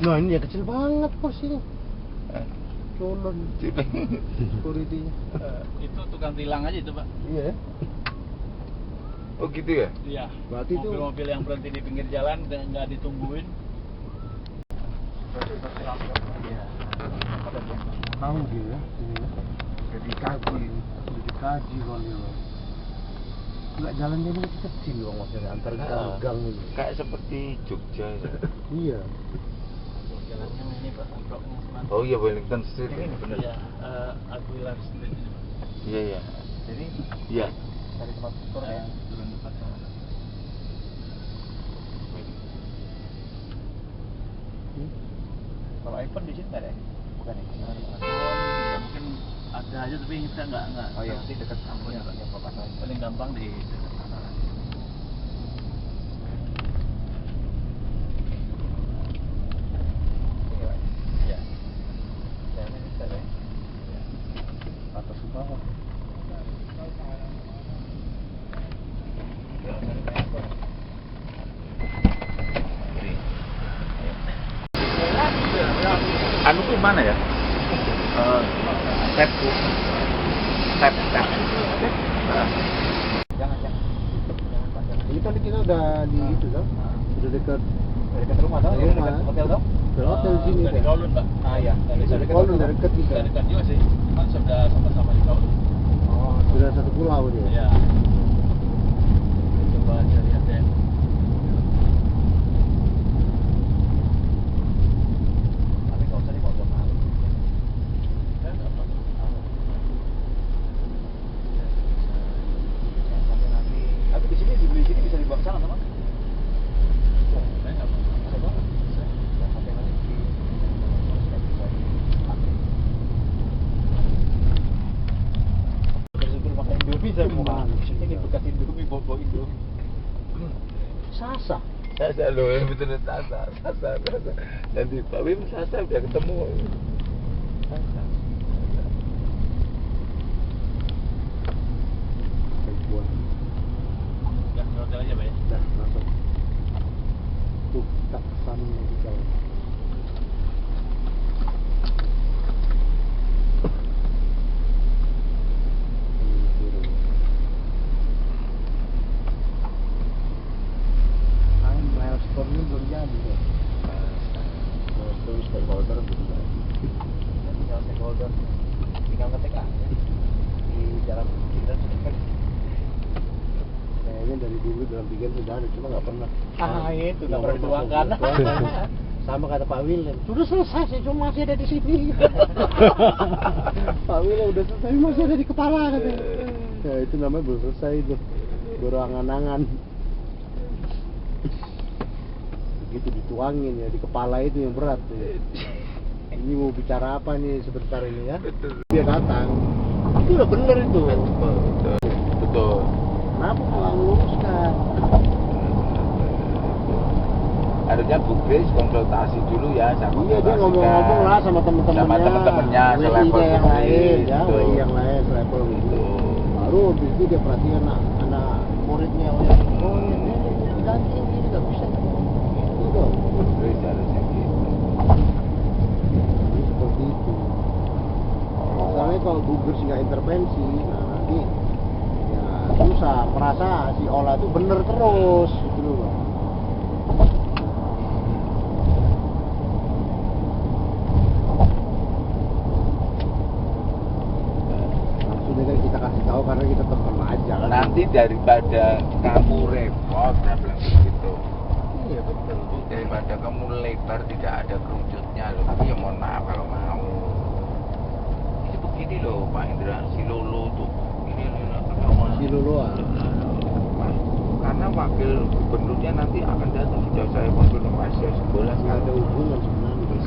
Nah ini ya kecil banget pos ini. Culun. Security-nya. Itu tukang tilang aja itu, Pak. Iya. Oh gitu ya? Iya. Berarti itu Mobil-mobil yang berhenti di pinggir jalan nggak ditungguin. tahu dia ya, ini ya. Sudah dikaji kalau dia. Enggak jalannya ini kecil loh maksudnya antar gang ini. Kayak seperti Jogja ya. Iya. Jalannya ini Pak, Antroknya Semangat. Oh iya, Wellington Street ini benar. Iya, Aguilar Street. Iya iya. Jadi Iya. dari tempat motor yang turun depan sana. Kalau iPhone di sini nggak ada ya? Bukan ya? Ya mungkin ada aja tapi kita nggak. Oh iya. Di dekat kampus ya, paling gampang di dekat sana. Iya. Ya ini bisa deh. Atas ke bawah. Anu tuh mana ya? Tap. Jangan. Ini kan kita udah di itu kan? Udah dekat Rumah tau? Rumah. Hotel tau? Ke hotel sini Dari kan? Kowloon Pak. Iya. Dari Kowloon, dari dekat juga. Dari dekat juga sih. Cuman sudah sama-sama di Kowloon. Oh, sudah satu pulau dia. Iya. Coba aja lihat ya. Tapi nggak usah deh, nggak usah malu. Ya, nggak apa-apa. Sampai nanti. Tapi di sini dibeli sini bisa dibawa ke sana sama? Saya nggak apa-apa. Bisa banget. Bisa. Sampai nanti di. Bersyukur makan Indomie saya mau. Ini bekas Indomie, bawa Indomie. Sasa. Sasa loh, yang betul Sasa. Nanti Pak Wim Sasa udah ketemu. Sasa. Ribuan. Ya, ke hotel aja Pak ya. Dah masuk. Tuh, tak pesan di jalan. Milestone ini belum jadi ya. Milestone stakeholder belum jadi. Tinggal stakeholder, tinggal ngetik aja di dalam kita kan. Kayaknya dari dulu dalam pikiran sudah ada, cuma nggak pernah. Itu nggak pernah dituangkan. Sama kata Pak William, sudah selesai sih, cuma masih ada di sini. Pak William udah selesai, masih ada di kepala katanya. Ya itu namanya belum selesai itu, baru angan-angan. Begitu dituangin ya di kepala itu yang berat tuh. Ini mau bicara apa nih sebentar ini ya? Dia datang, itu udah bener itu. Betul. Kenapa nggak luruskan? Harusnya Bu Grace konsultasi dulu ya sama Iya, dia ngomong-ngomong lah sama temen-temennya, sama temen-temennya selevel yang gitu. lain ya, Gitu. WI yang lain selevel gitu. Baru habis itu dia perhatikan anak muridnya, oh ya ini diganti ini nggak bisa. Itu dong. Bu Grace harusnya gitu. Jadi seperti itu. Masalahnya kalau Bu Grace nggak intervensi, nah nanti ya susah. Merasa si Ola itu bener terus gitu loh, Bang. Kita kasih tahu karena kita teman aja kan. Nanti daripada kamu repot, saya bilang begitu. Iya betul. Daripada kamu lebar tidak ada kerucutnya loh. Tapi ya mohon maaf kalau mau. Ini begini loh Pak Indra, si Lolo tuh. Ini Si Lolo karena wakil gubernurnya nanti akan datang, sudah saya konfirmasi sekolah nggak ada hubungan sebenarnya.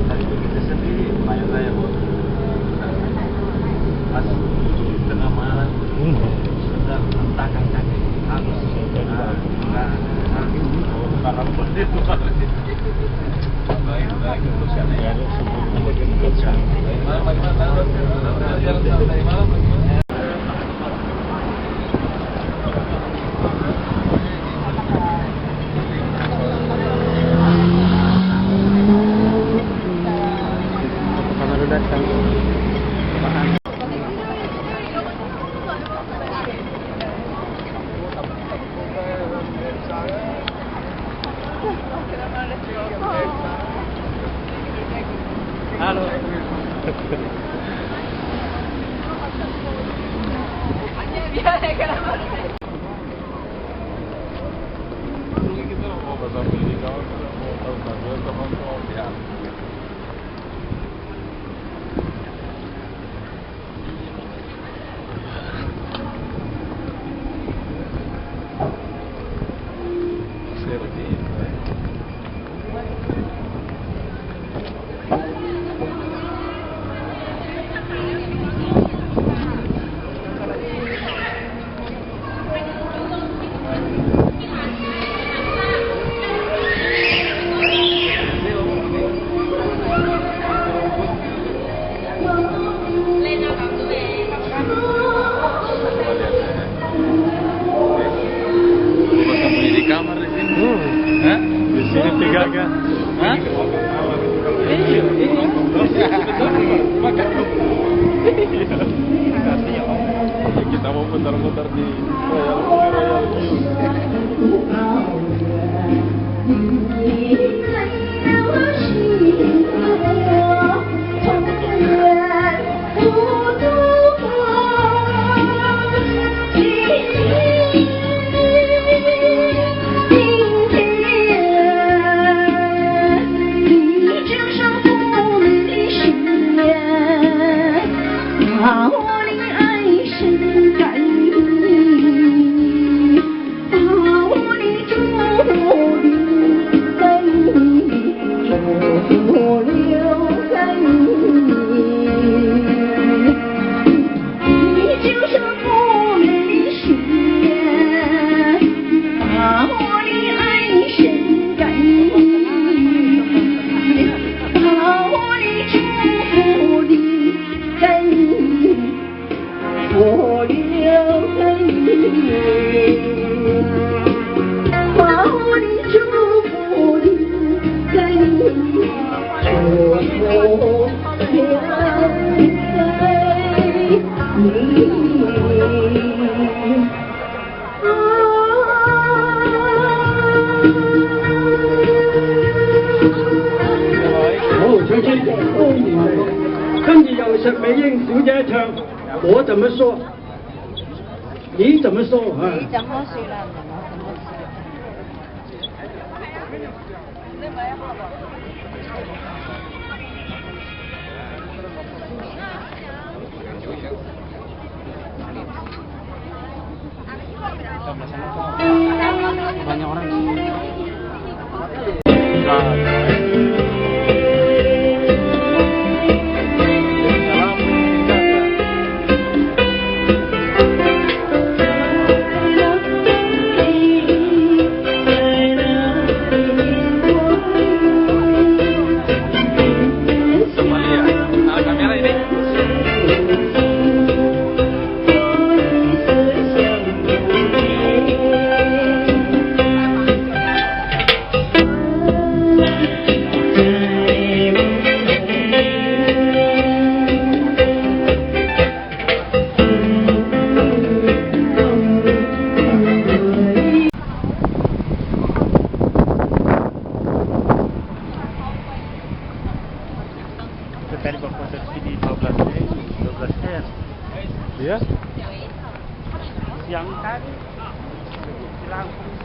Dari begitu sendiri, lumayan lah ya Bu. Pas tengah malam sedang hentakan kaki halus karena berdiri itu baik teruskan ya malam bagaimana jalan dari malam bagaimana Halo. Kita mau putar-putar di Royal我怎么说？你怎么说啊？你怎么说了？Banyak orang. Tadi berposisi di 12 R. Iya? Yang tadi di Lampung.